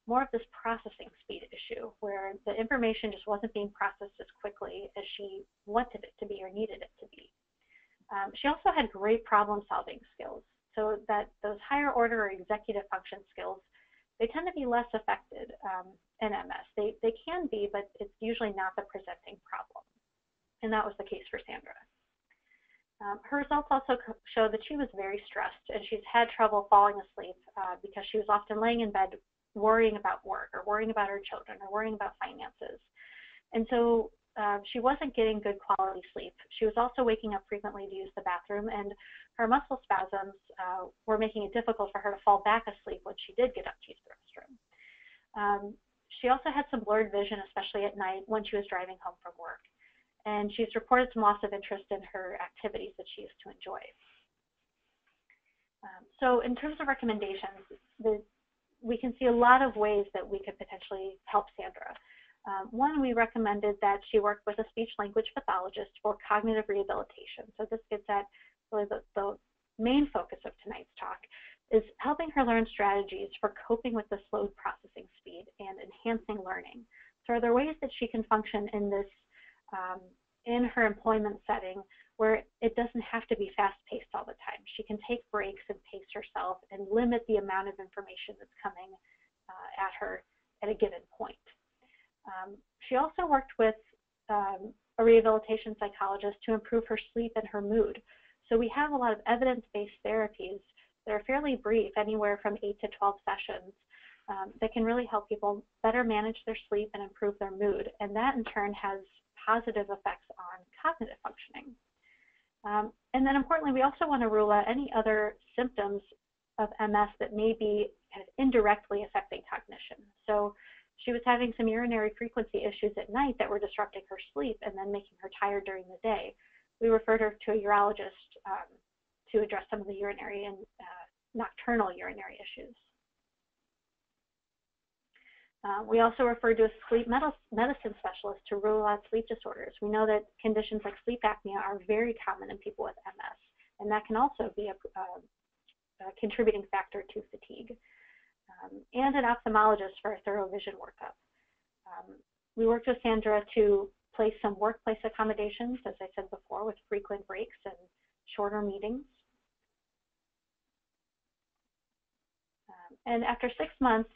more of this processing speed issue where the information just wasn't being processed as quickly as she wanted it to be or needed it to be. She also had great problem-solving skills, so that those higher order or executive function skills, they tend to be less affected in MS. They can be, but it's usually not the presenting problem. And that was the case for Sandra. Her results also show that she was very stressed, and she's had trouble falling asleep because she was often laying in bed worrying about work or worrying about her children or worrying about finances. And so she wasn't getting good quality sleep. She was also waking up frequently to use the bathroom, and her muscle spasms were making it difficult for her to fall back asleep when she did get up to use the restroom. She also had some blurred vision, especially at night when she was driving home from work. And she's reported some loss of interest in her activities that she used to enjoy. So in terms of recommendations, we can see a lot of ways that we could potentially help Sandra. One, we recommended that she work with a speech-language pathologist for cognitive rehabilitation. So this gets at really the main focus of tonight's talk, is helping her learn strategies for coping with the slowed processing speed and enhancing learning. So are there ways that she can function in this, in her employment setting where it doesn't have to be fast-paced all the time? She can take breaks and pace herself and limit the amount of information that's coming at her at a given point. She also worked with a rehabilitation psychologist to improve her sleep and her mood. So we have a lot of evidence-based therapies that are fairly brief, anywhere from 8 to 12 sessions, that can really help people better manage their sleep and improve their mood. And that in turn has positive effects on cognitive functioning. And then importantly, we also want to rule out any other symptoms of MS that may be kind of indirectly affecting cognition. So she was having some urinary frequency issues at night that were disrupting her sleep and then making her tired during the day. We referred her to a urologist to address some of the urinary and nocturnal urinary issues. We also referred to a sleep medicine specialist to rule out sleep disorders. We know that conditions like sleep apnea are very common in people with MS, and that can also be a contributing factor to fatigue. And an ophthalmologist for a thorough vision workup. We worked with Sandra to place some workplace accommodations, as I said before, with frequent breaks and shorter meetings. And after 6 months,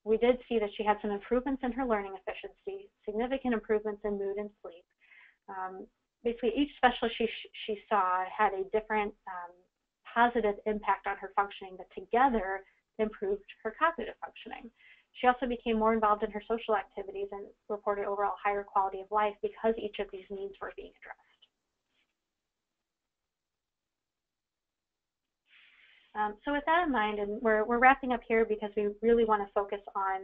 we did see that she had some improvements in her learning efficiency, significant improvements in mood and sleep. Basically, each specialist she saw had a different positive impact on her functioning that together improved her cognitive functioning. She also became more involved in her social activities and reported overall higher quality of life because each of these needs were being addressed. So with that in mind, and we're wrapping up here because we really want to focus on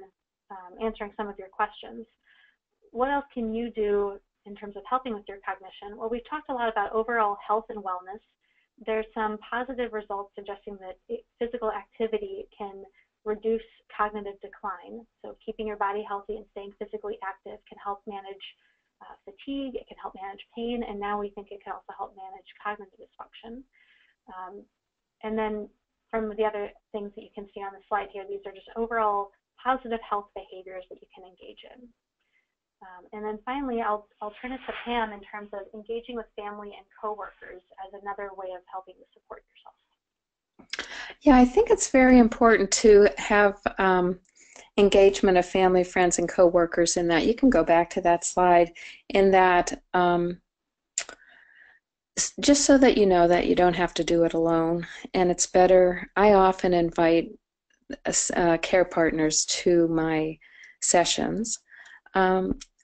answering some of your questions. What else can you do in terms of helping with your cognition? Well, we've talked a lot about overall health and wellness. There's some positive results suggesting that physical activity can reduce cognitive decline. So keeping your body healthy and staying physically active can help manage fatigue, it can help manage pain, and now we think it can also help manage cognitive dysfunction. And then from the other things that you can see on the slide here, these are just overall positive health behaviors that you can engage in. And then finally, I'll turn it to Pam in terms of engaging with family and coworkers as another way of helping to support yourself. Yeah, I think it's very important to have engagement of family, friends, and coworkers in that. You can go back to that slide in that just so that you know that you don't have to do it alone. And it's better, I often invite care partners to my sessions.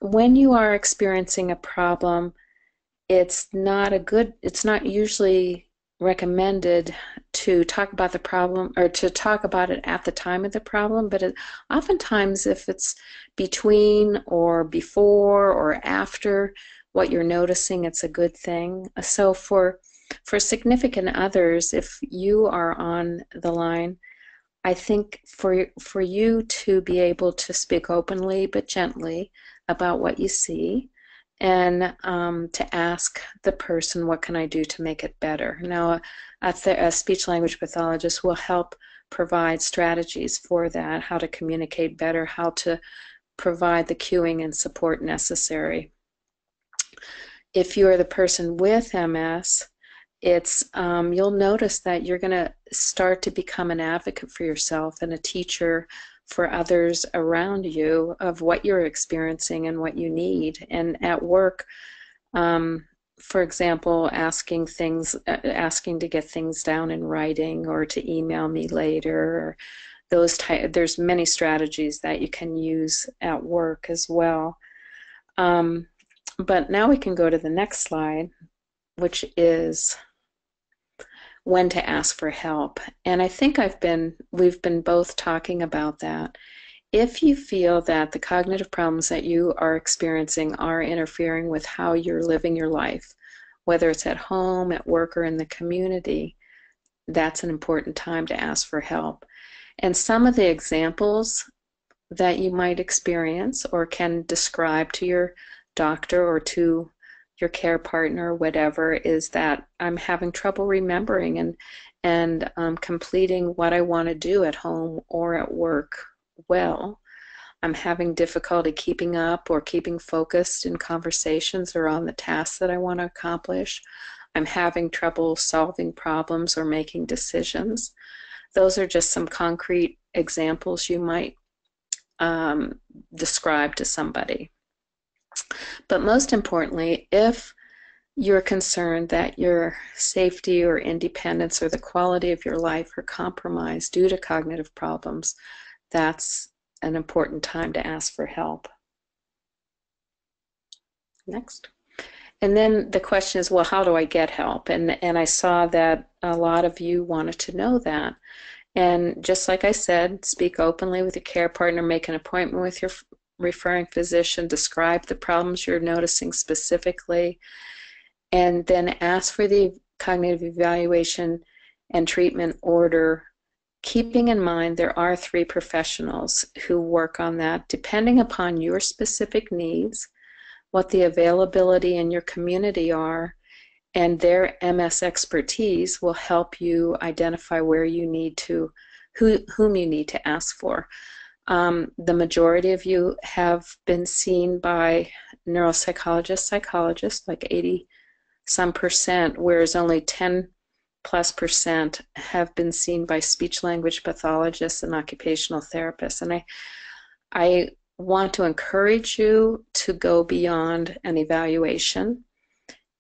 When you are experiencing a problem, it's not usually recommended to talk about the problem or to talk about it at the time of the problem, but oftentimes if it's between or before or after what you're noticing, it's a good thing. So for significant others, if you are on the line, I think for you to be able to speak openly but gently about what you see, and to ask the person, what can I do to make it better? Now, a speech-language pathologist will help provide strategies for that, how to communicate better, how to provide the cueing and support necessary. If you're the person with MS, you'll notice that you're going to start to become an advocate for yourself and a teacher for others around you of what you're experiencing and what you need. And at work, for example, asking to get things down in writing or to email me later, or there's many strategies that you can use at work as well. But now we can go to the next slide, which is when to ask for help. And I think we've been both talking about that. If you feel that the cognitive problems that you are experiencing are interfering with how you're living your life, whether it's at home, at work, or in the community, that's an important time to ask for help. And some of the examples that you might experience or can describe to your doctor or to your care partner or whatever is that I'm having trouble remembering and completing what I want to do at home or at work well. I'm having difficulty keeping up or keeping focused in conversations or on the tasks that I want to accomplish. I'm having trouble solving problems or making decisions. Those are just some concrete examples you might describe to somebody. But most importantly, if you're concerned that your safety or independence or the quality of your life are compromised due to cognitive problems, that's an important time to ask for help. Next. And then the question is, well, how do I get help? And I saw that a lot of you wanted to know that. And just like I said, speak openly with your care partner, make an appointment with your referring physician, describe the problems you're noticing specifically, and then ask for the cognitive evaluation and treatment order, keeping in mind there are 3 professionals who work on that depending upon your specific needs, what the availability in your community are, and their MS expertise will help you identify where you need to, whom you need to ask for. The majority of you have been seen by neuropsychologists, psychologists, like 80-some%, whereas only 10% plus% have been seen by speech language pathologists and occupational therapists. And I want to encourage you to go beyond an evaluation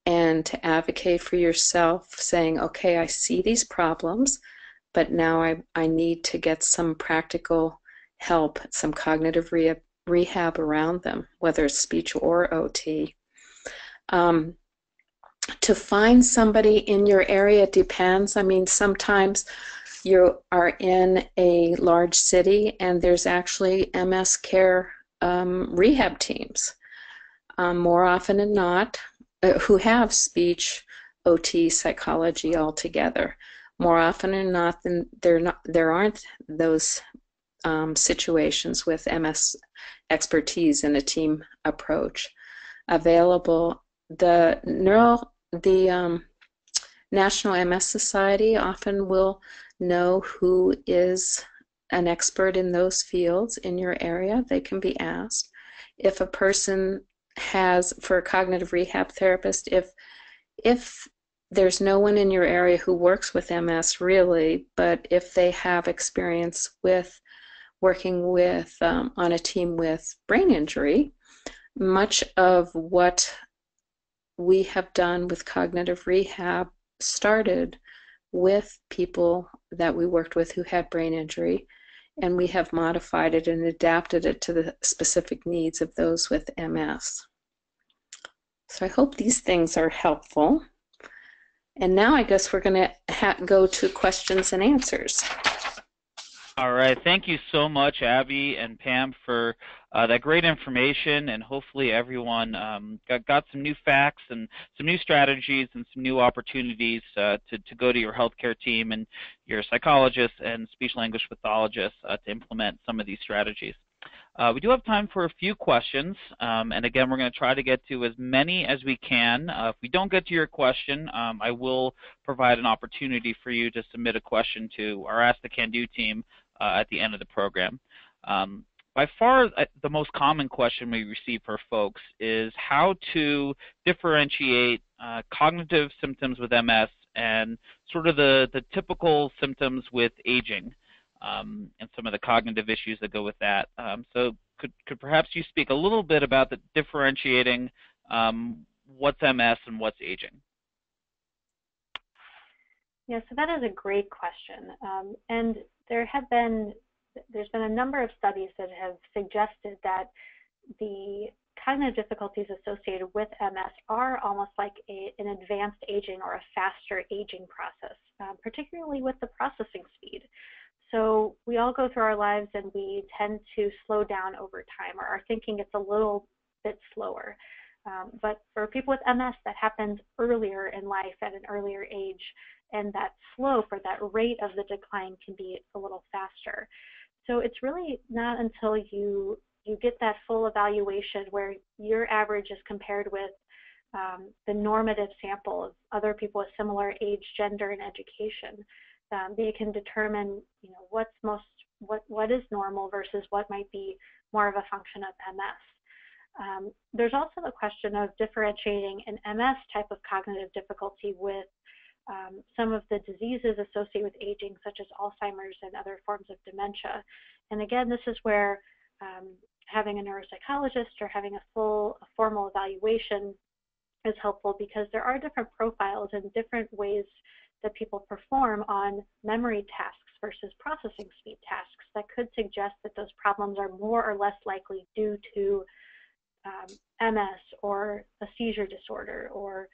and to advocate for yourself, saying, okay, I see these problems, but now I need to get some practical help, some cognitive rehab around them, whether it's speech or OT. To find somebody in your area depends. I mean, sometimes you are in a large city and there's actually MS care rehab teams, more often than not, who have speech, OT, psychology all together. More often than not, there aren't those situations with MS expertise in a team approach available. The National MS Society often will know who is an expert in those fields in your area. They can be asked. If a person has, for a cognitive rehab therapist, if there's no one in your area who works with MS really, but if they have experience with working with on a team with brain injury, much of what we have done with cognitive rehab started with people that we worked with who had brain injury, and we have modified it and adapted it to the specific needs of those with MS. So I hope these things are helpful. And now I guess we're going to go to questions and answers. All right. Thank you so much, Abby and Pam, for that great information, and hopefully everyone got some new facts and some new strategies and some new opportunities to go to your healthcare team and your psychologist and speech-language pathologist to implement some of these strategies. We do have time for a few questions, and again, we're going to try to get to as many as we can. If we don't get to your question, I will provide an opportunity for you to submit a question to our Ask the CanDo team at the end of the program. By far, the most common question we receive for folks is how to differentiate cognitive symptoms with MS and sort of the typical symptoms with aging, and some of the cognitive issues that go with that. So could perhaps you speak a little bit about the differentiating what's MS and what's aging? Yeah, so that is a great question. And there's been a number of studies that have suggested that the cognitive difficulties associated with MS are almost like an advanced aging or a faster aging process, particularly with the processing speed. So we all go through our lives and we tend to slow down over time, or our thinking gets a little bit slower. But for people with MS, that happens earlier in life at an earlier age, and that slope or that rate of the decline can be a little faster. So it's really not until you get that full evaluation where your average is compared with the normative sample of other people with similar age, gender, and education, that you can determine, what is normal versus what might be more of a function of MS. There's also the question of differentiating an MS type of cognitive difficulty with some of the diseases associated with aging, such as Alzheimer's and other forms of dementia. And again, this is where having a neuropsychologist or having a formal evaluation is helpful, because there are different profiles and different ways that people perform on memory tasks versus processing speed tasks that could suggest that those problems are more or less likely due to MS or a seizure disorder or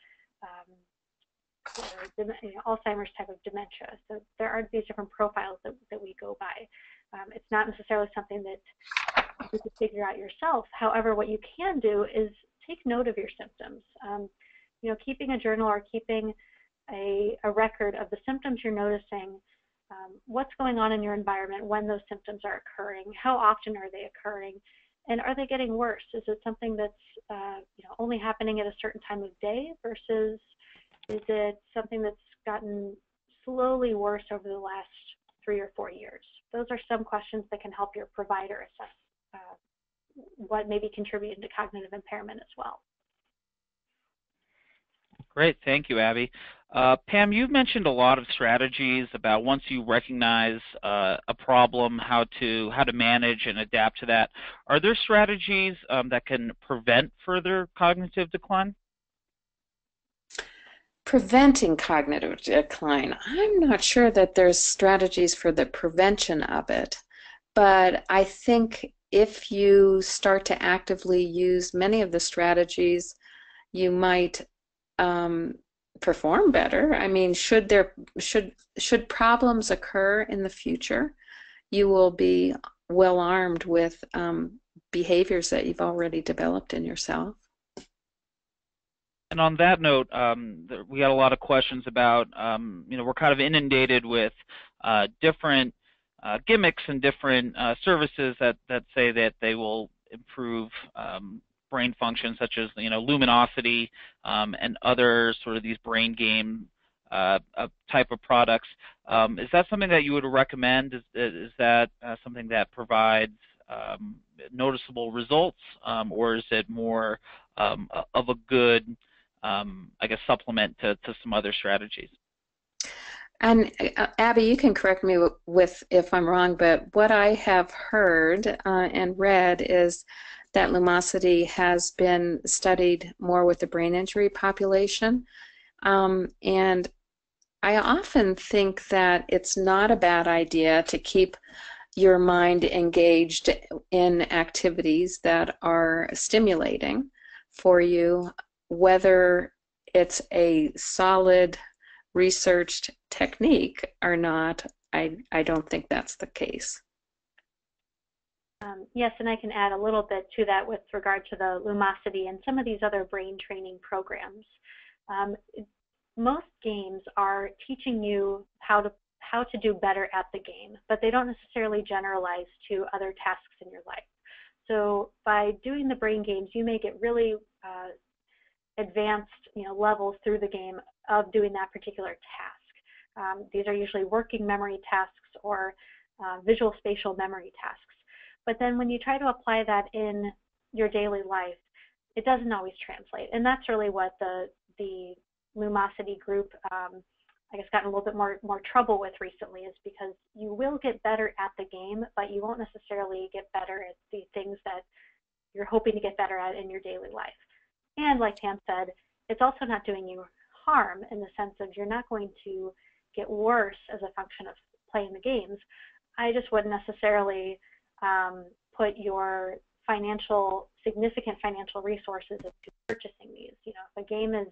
Alzheimer's type of dementia. So there are these different profiles that we go by. It's not necessarily something that you can figure out yourself. However, what you can do is take note of your symptoms. Keeping a journal or keeping a record of the symptoms you're noticing, what's going on in your environment when those symptoms are occurring, how often are they occurring, and are they getting worse? Is it something that's only happening at a certain time of day versus is it something that's gotten slowly worse over the last 3 or 4 years? Those are some questions that can help your provider assess what may be contributing to cognitive impairment as well. Great, thank you, Abby. Pam, you've mentioned a lot of strategies about once you recognize a problem, how to manage and adapt to that. Are there strategies that can prevent further cognitive decline? Preventing cognitive decline. I'm not sure that there's strategies for the prevention of it, but I think if you start to actively use many of the strategies, you might perform better. I mean, should problems occur in the future, you will be well armed with behaviors that you've already developed in yourself. And on that note, we got a lot of questions about, we're kind of inundated with different gimmicks and different services that say that they will improve brain function, such as luminosity and other sort of these brain game type of products. Is that something that you would recommend? Is that something that provides noticeable results, or is it more of a good, I guess, supplement to some other strategies? And Abby, you can correct me if I'm wrong, but what I have heard and read is that lumosity has been studied more with the brain injury population. And I often think that it's not a bad idea to keep your mind engaged in activities that are stimulating for you, whether it's a solid researched technique or not. I don't think that's the case. Yes, and I can add a little bit to that with regard to the lumosity and some of these other brain training programs. Most games are teaching you how to do better at the game, but they don't necessarily generalize to other tasks in your life. So by doing the brain games, you may get really advanced levels through the game of doing that particular task. These are usually working memory tasks or visual spatial memory tasks. But then when you try to apply that in your daily life, it doesn't always translate. And that's really what the lumosity group, I guess, gotten a little bit more trouble with recently, is because you will get better at the game, but you won't necessarily get better at the things that you're hoping to get better at in your daily life. And like Pam said, it's also not doing you harm in the sense of you're not going to get worse as a function of playing the games. I just wouldn't necessarily put your significant financial resources into purchasing these. If a game is,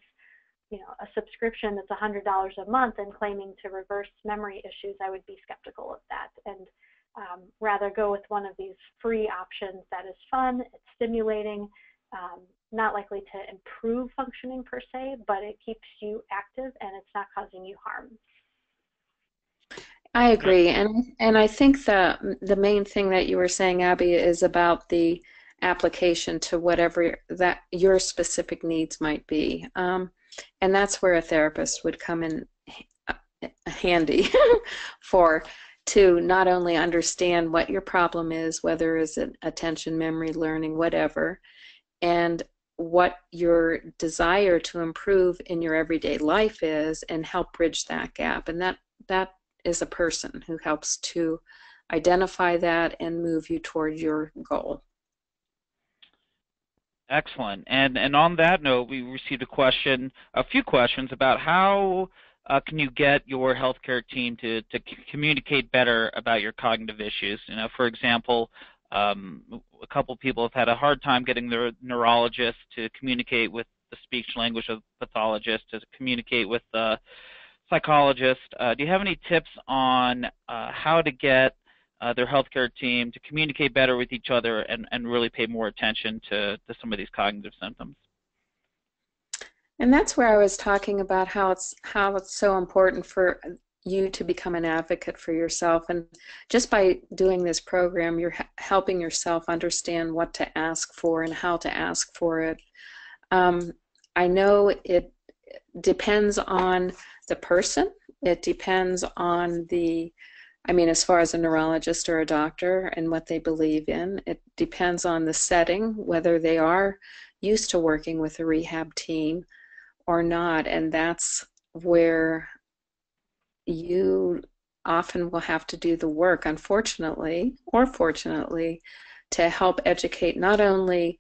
a subscription that's $100 a month and claiming to reverse memory issues, I would be skeptical of that, and rather go with one of these free options that is fun, it's stimulating, not likely to improve functioning per se, but it keeps you active and it's not causing you harm. I agree, and I think the main thing that you were saying, Abby, is about the application to whatever that your specific needs might be, and that's where a therapist would come in handy to not only understand what your problem is, whether it's attention, memory, learning, whatever, and what your desire to improve in your everyday life is, and help bridge that gap. And that is a person who helps to identify that and move you toward your goal. Excellent. And on that note, we received a few questions about how can you get your healthcare team to communicate better about your cognitive issues. For example, a couple people have had a hard time getting their neurologist to communicate with the speech language of the pathologist, to communicate with the psychologist. Do you have any tips on how to get their healthcare team to communicate better with each other and really pay more attention to some of these cognitive symptoms? And that's where I was talking about how it's so important for you to become an advocate for yourself. And just by doing this program, you're helping yourself understand what to ask for and how to ask for it. I know it depends on the person. It depends on as far as a neurologist or a doctor and what they believe in. It depends on the setting, whether they are used to working with a rehab team or not, and that's where you often will have to do the work, unfortunately or fortunately, to help educate not only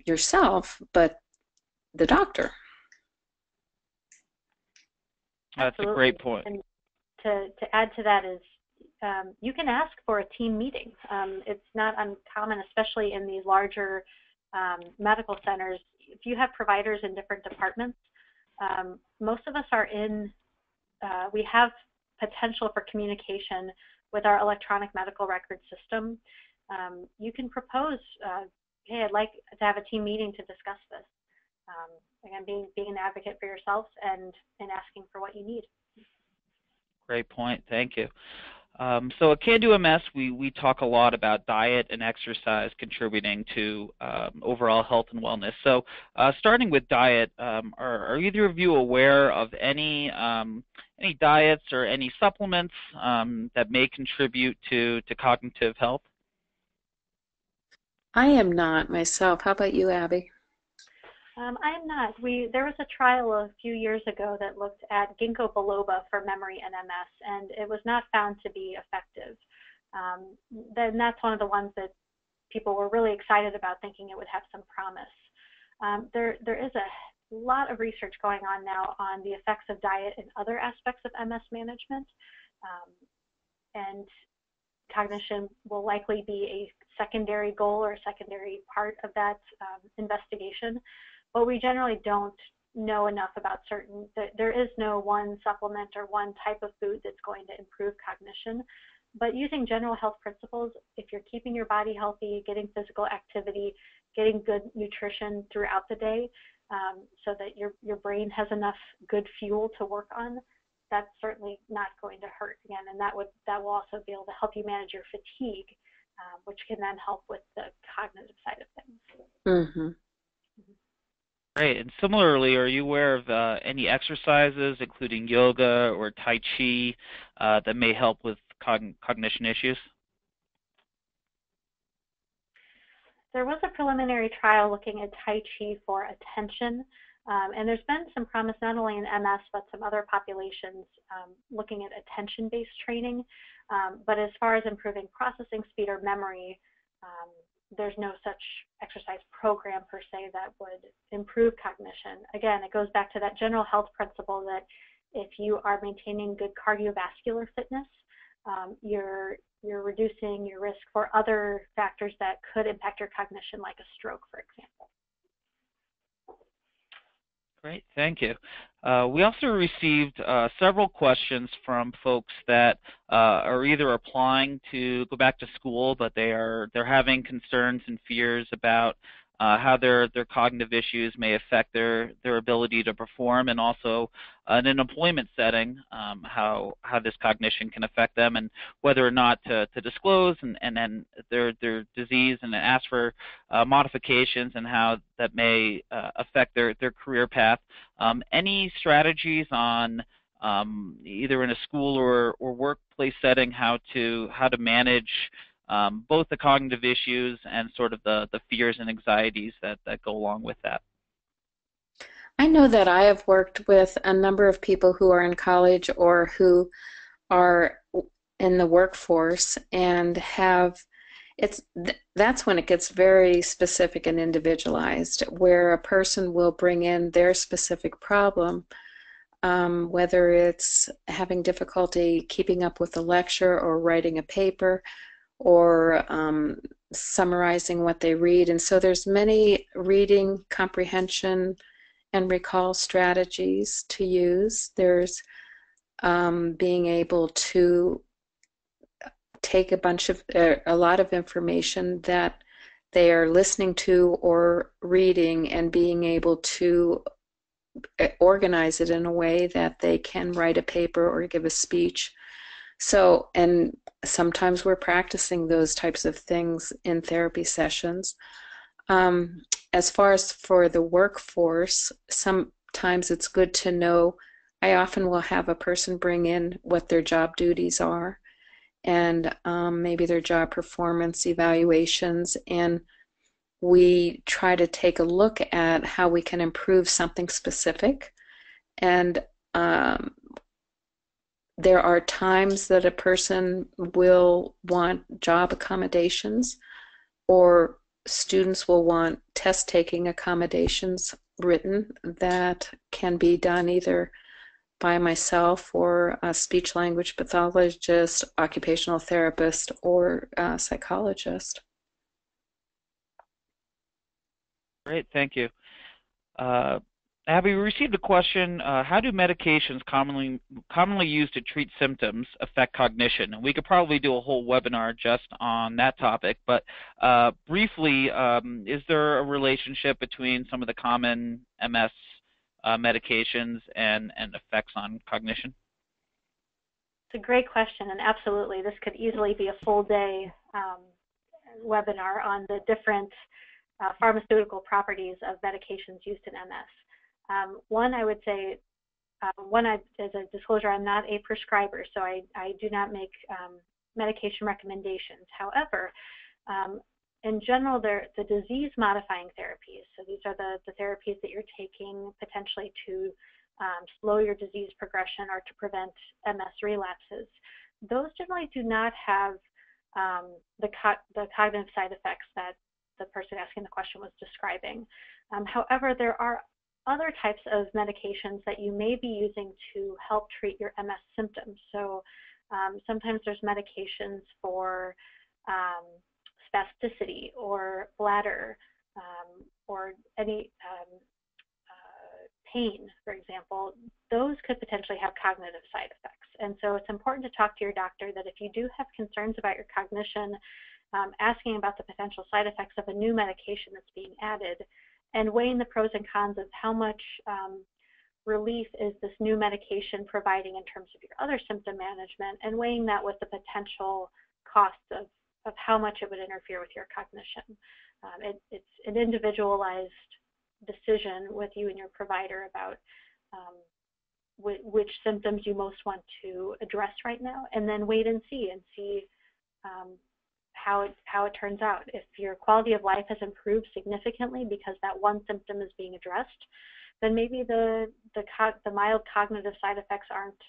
yourself, but the doctor. That's Absolutely. a great point. And to add to that is you can ask for a team meeting. It's not uncommon, especially in these larger medical centers. If you have providers in different departments, most of us are we have potential for communication with our electronic medical record system. You can propose, hey, I'd like to have a team meeting to discuss this. Again, being an advocate for yourself and asking for what you need. Great point. Thank you. So at CanDo MS, we talk a lot about diet and exercise contributing to overall health and wellness. So starting with diet, are either of you aware of any diets or any supplements that may contribute to cognitive health? I am not myself. How about you, Abby? I'm not. There was a trial a few years ago that looked at ginkgo biloba for memory and MS, and it was not found to be effective. Then that's one of the ones that people were really excited about, thinking it would have some promise. There is a lot of research going on now on the effects of diet and other aspects of MS management, and cognition will likely be a secondary goal or a secondary part of that investigation. But we generally don't know enough about there is no one supplement or one type of food that's going to improve cognition. But using general health principles, if you're keeping your body healthy, getting physical activity, getting good nutrition throughout the day, so that your brain has enough good fuel to work on, that's certainly not going to hurt again. And that will also be able to help you manage your fatigue, which can then help with the cognitive side of things. Mm-hmm. Great. And similarly, are you aware of any exercises, including yoga or Tai Chi, that may help with cognition issues? There was a preliminary trial looking at Tai Chi for attention, and there's been some promise not only in MS but some other populations looking at attention-based training. But as far as improving processing speed or memory, there's no such exercise program per se that would improve cognition. Again, it goes back to that general health principle that if you are maintaining good cardiovascular fitness, you're reducing your risk for other factors that could impact your cognition, like a stroke, for example. Great, thank you. We also received several questions from folks that are either applying to go back to school, but they're having concerns and fears about how their cognitive issues may affect their ability to perform, and also in an employment setting, how this cognition can affect them, and whether or not to disclose and then their disease and ask for modifications and how that may affect their career path. Any strategies on either in a school or workplace setting how to manage both the cognitive issues and sort of the fears and anxieties that go along with that? I know that I have worked with a number of people who are in college or who are in the workforce and that's when it gets very specific and individualized, where a person will bring in their specific problem, whether it's having difficulty keeping up with a lecture or writing a paper or summarizing what they read. And so there's many reading, comprehension, and recall strategies to use. There's being able to take a lot of information that they are listening to or reading and being able to organize it in a way that they can write a paper or give a speech. So, and sometimes we're practicing those types of things in therapy sessions. As far as for the workforce, sometimes it's good to know. I often will have a person bring in what their job duties are and maybe their job performance evaluations, and we try to take a look at how we can improve something specific. And there are times that a person will want job accommodations, or students will want test-taking accommodations written that can be done either by myself or a speech-language pathologist, occupational therapist, or a psychologist. Great, thank you. Abbey, we received a question, how do medications commonly used to treat symptoms affect cognition? And we could probably do a whole webinar just on that topic, but briefly, is there a relationship between some of the common MS medications and effects on cognition? It's a great question, and absolutely, this could easily be a full day webinar on the different pharmaceutical properties of medications used in MS. One, I would say, as a disclosure, I'm not a prescriber, so I do not make medication recommendations. However, in general, the disease-modifying therapies, so these are the therapies that you're taking potentially to slow your disease progression or to prevent MS relapses, those generally do not have the cognitive side effects that the person asking the question was describing. However, there are other types of medications that you may be using to help treat your MS symptoms. So sometimes there's medications for spasticity or bladder or any pain, for example. Those could potentially have cognitive side effects. And so it's important to talk to your doctor that if you do have concerns about your cognition, asking about the potential side effects of a new medication that's being added, and weighing the pros and cons of how much relief is this new medication providing in terms of your other symptom management, and weighing that with the potential costs of how much it would interfere with your cognition. It's an individualized decision with you and your provider about which symptoms you most want to address right now, and then wait and see how it turns out. If your quality of life has improved significantly because that one symptom is being addressed, then maybe the mild cognitive side effects aren't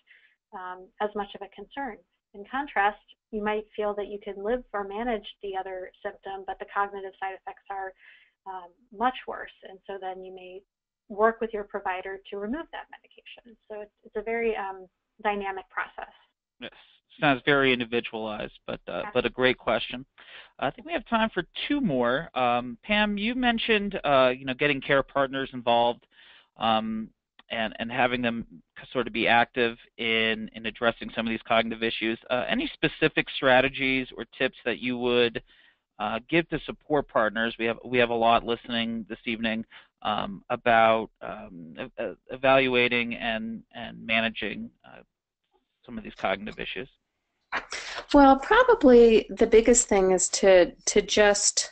as much of a concern. In contrast, you might feel that you can live or manage the other symptom, but the cognitive side effects are much worse, and so then you may work with your provider to remove that medication. So it's a very dynamic process. Yes. Sounds very individualized, but a great question. I think we have time for two more. Pam, you mentioned getting care partners involved and having them sort of be active in addressing some of these cognitive issues. Any specific strategies or tips that you would give to support partners? We have a lot listening this evening about evaluating and managing some of these cognitive issues. Well, probably the biggest thing is to just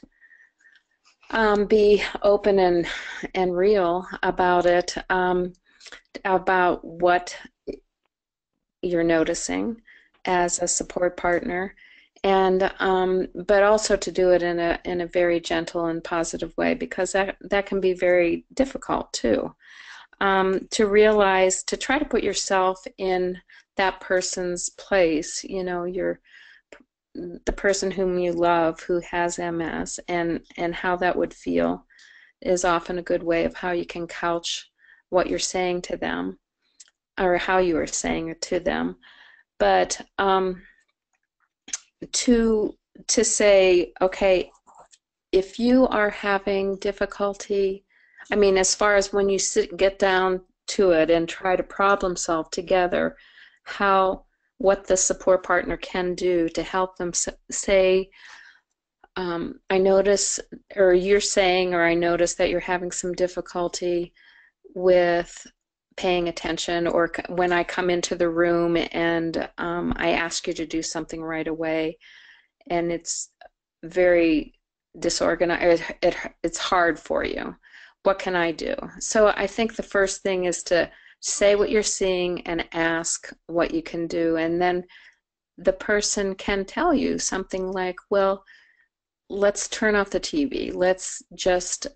be open and real about it, about what you're noticing as a support partner, and but also to do it in a very gentle and positive way, because that can be very difficult too. To realize, to try to put yourself in that person's place, the person whom you love who has MS, and how that would feel is often a good way of how you can couch what you're saying to them, or how you are saying it to them. But to say, okay, if you are having difficulty, I mean, as far as when you get down to it and try to problem solve together, what the support partner can do to help them say, I notice, or you're saying, or I notice that you're having some difficulty with paying attention, or when I come into the room and I ask you to do something right away, and it's very disorganized, it's hard for you. What can I do? So I think the first thing is to say what you're seeing and ask what you can do, and then the person can tell you something like, well, let's turn off the TV. Let's just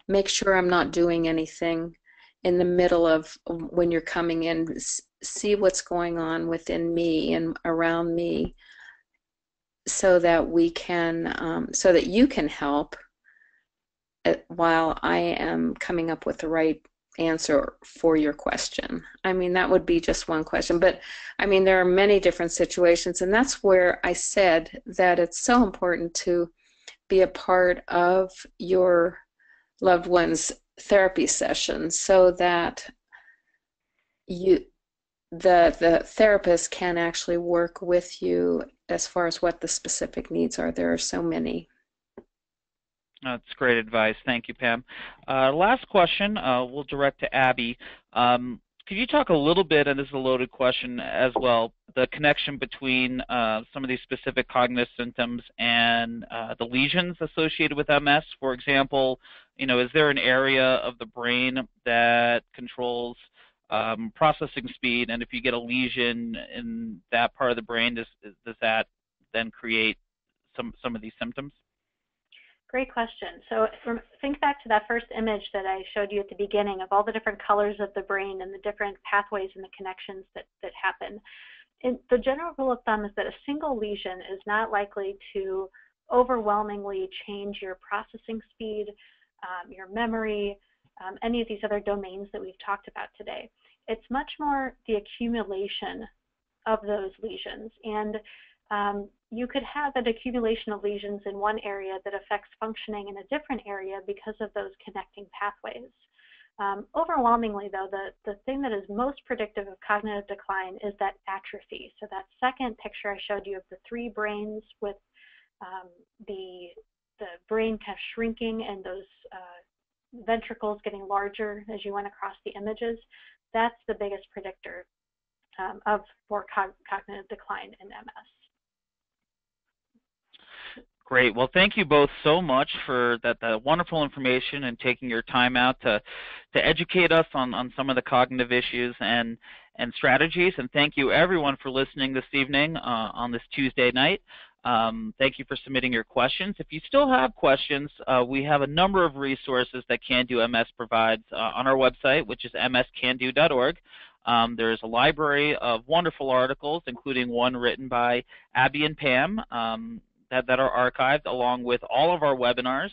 make sure I'm not doing anything in the middle of when you're coming in. See what's going on within me and around me, so that we can, so that you can help while I am coming up with the right answer for your question. I mean, that would be just one question, but I mean, there are many different situations, and that's where I said that it's so important to be a part of your loved one's therapy session, so that the therapist can actually work with you as far as what the specific needs are. There are so many. That's great advice. Thank you, Pam. Last question we'll direct to Abbey. Could you talk a little bit, and this is a loaded question as well, the connection between some of these specific cognitive symptoms and the lesions associated with MS? For example, is there an area of the brain that controls processing speed, and if you get a lesion in that part of the brain, does that then create some of these symptoms? Great question. So think back to that first image that I showed you at the beginning of all the different colors of the brain and the different pathways and the connections that happen. And the general rule of thumb is that a single lesion is not likely to overwhelmingly change your processing speed, your memory, any of these other domains that we've talked about today. It's much more the accumulation of those lesions. And you could have an accumulation of lesions in one area that affects functioning in a different area because of those connecting pathways. Overwhelmingly, though, the thing that is most predictive of cognitive decline is that atrophy. So that second picture I showed you of the three brains with the brain kind of shrinking and those ventricles getting larger as you went across the images, that's the biggest predictor for cognitive decline in MS. Great. Well, thank you both so much for that wonderful information and taking your time out to educate us on some of the cognitive issues and strategies. And thank you, everyone, for listening this evening on this Tuesday night. Thank you for submitting your questions. If you still have questions, we have a number of resources that CanDo MS provides on our website, which is mscando.org. There's a library of wonderful articles, including one written by Abbey and Pam, that are archived along with all of our webinars.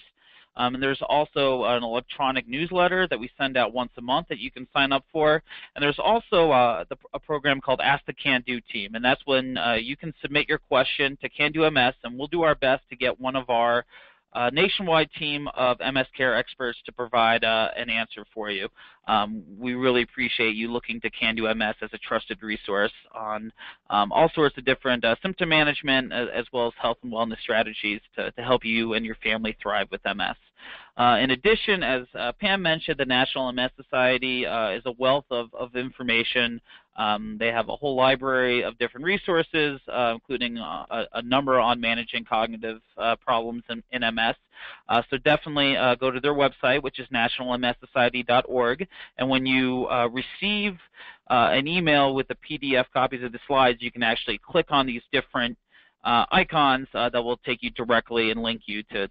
And there's also an electronic newsletter that we send out once a month that you can sign up for. And there's also a program called Ask the CanDo Team, and that's when you can submit your question to CanDo MS, and we'll do our best to get one of our nationwide team of MS care experts to provide an answer for you. We really appreciate you looking to CanDo MS as a trusted resource on all sorts of different symptom management as well as health and wellness strategies to help you and your family thrive with MS. In addition, as Pam mentioned, the National MS Society is a wealth of information. They have a whole library of different resources, including a number on managing cognitive problems in MS. So definitely go to their website, which is nationalmssociety.org. And when you receive an email with the PDF copies of the slides, you can actually click on these different icons that will take you directly and link you to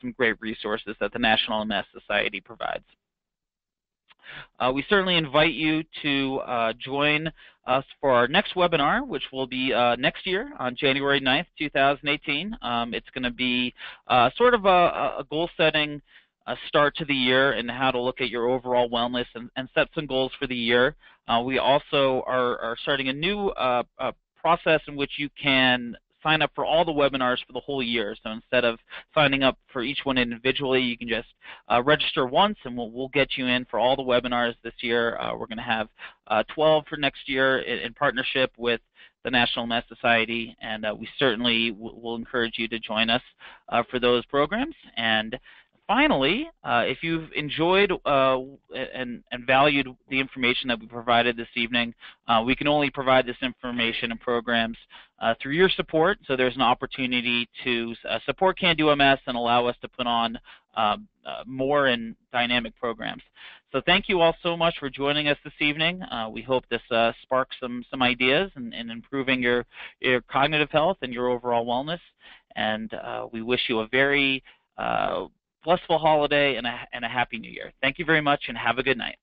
some great resources that the National MS Society provides. We certainly invite you to join us for our next webinar, which will be next year on January 9th, 2018. It's going to be sort of a goal-setting start to the year and how to look at your overall wellness and set some goals for the year. We also are starting a new process in which you can sign up for all the webinars for the whole year. So instead of signing up for each one individually, you can just register once, and we'll get you in for all the webinars this year. We're going to have 12 for next year in partnership with the National MS Society, and we certainly will encourage you to join us for those programs. And finally, if you've enjoyed and valued the information that we provided this evening, we can only provide this information and programs through your support. So there's an opportunity to support CanDo MS and allow us to put on more and dynamic programs. So thank you all so much for joining us this evening. We hope this sparks some ideas in improving your cognitive health and your overall wellness. and we wish you a very blissful holiday and a Happy New Year. Thank you very much, and have a good night.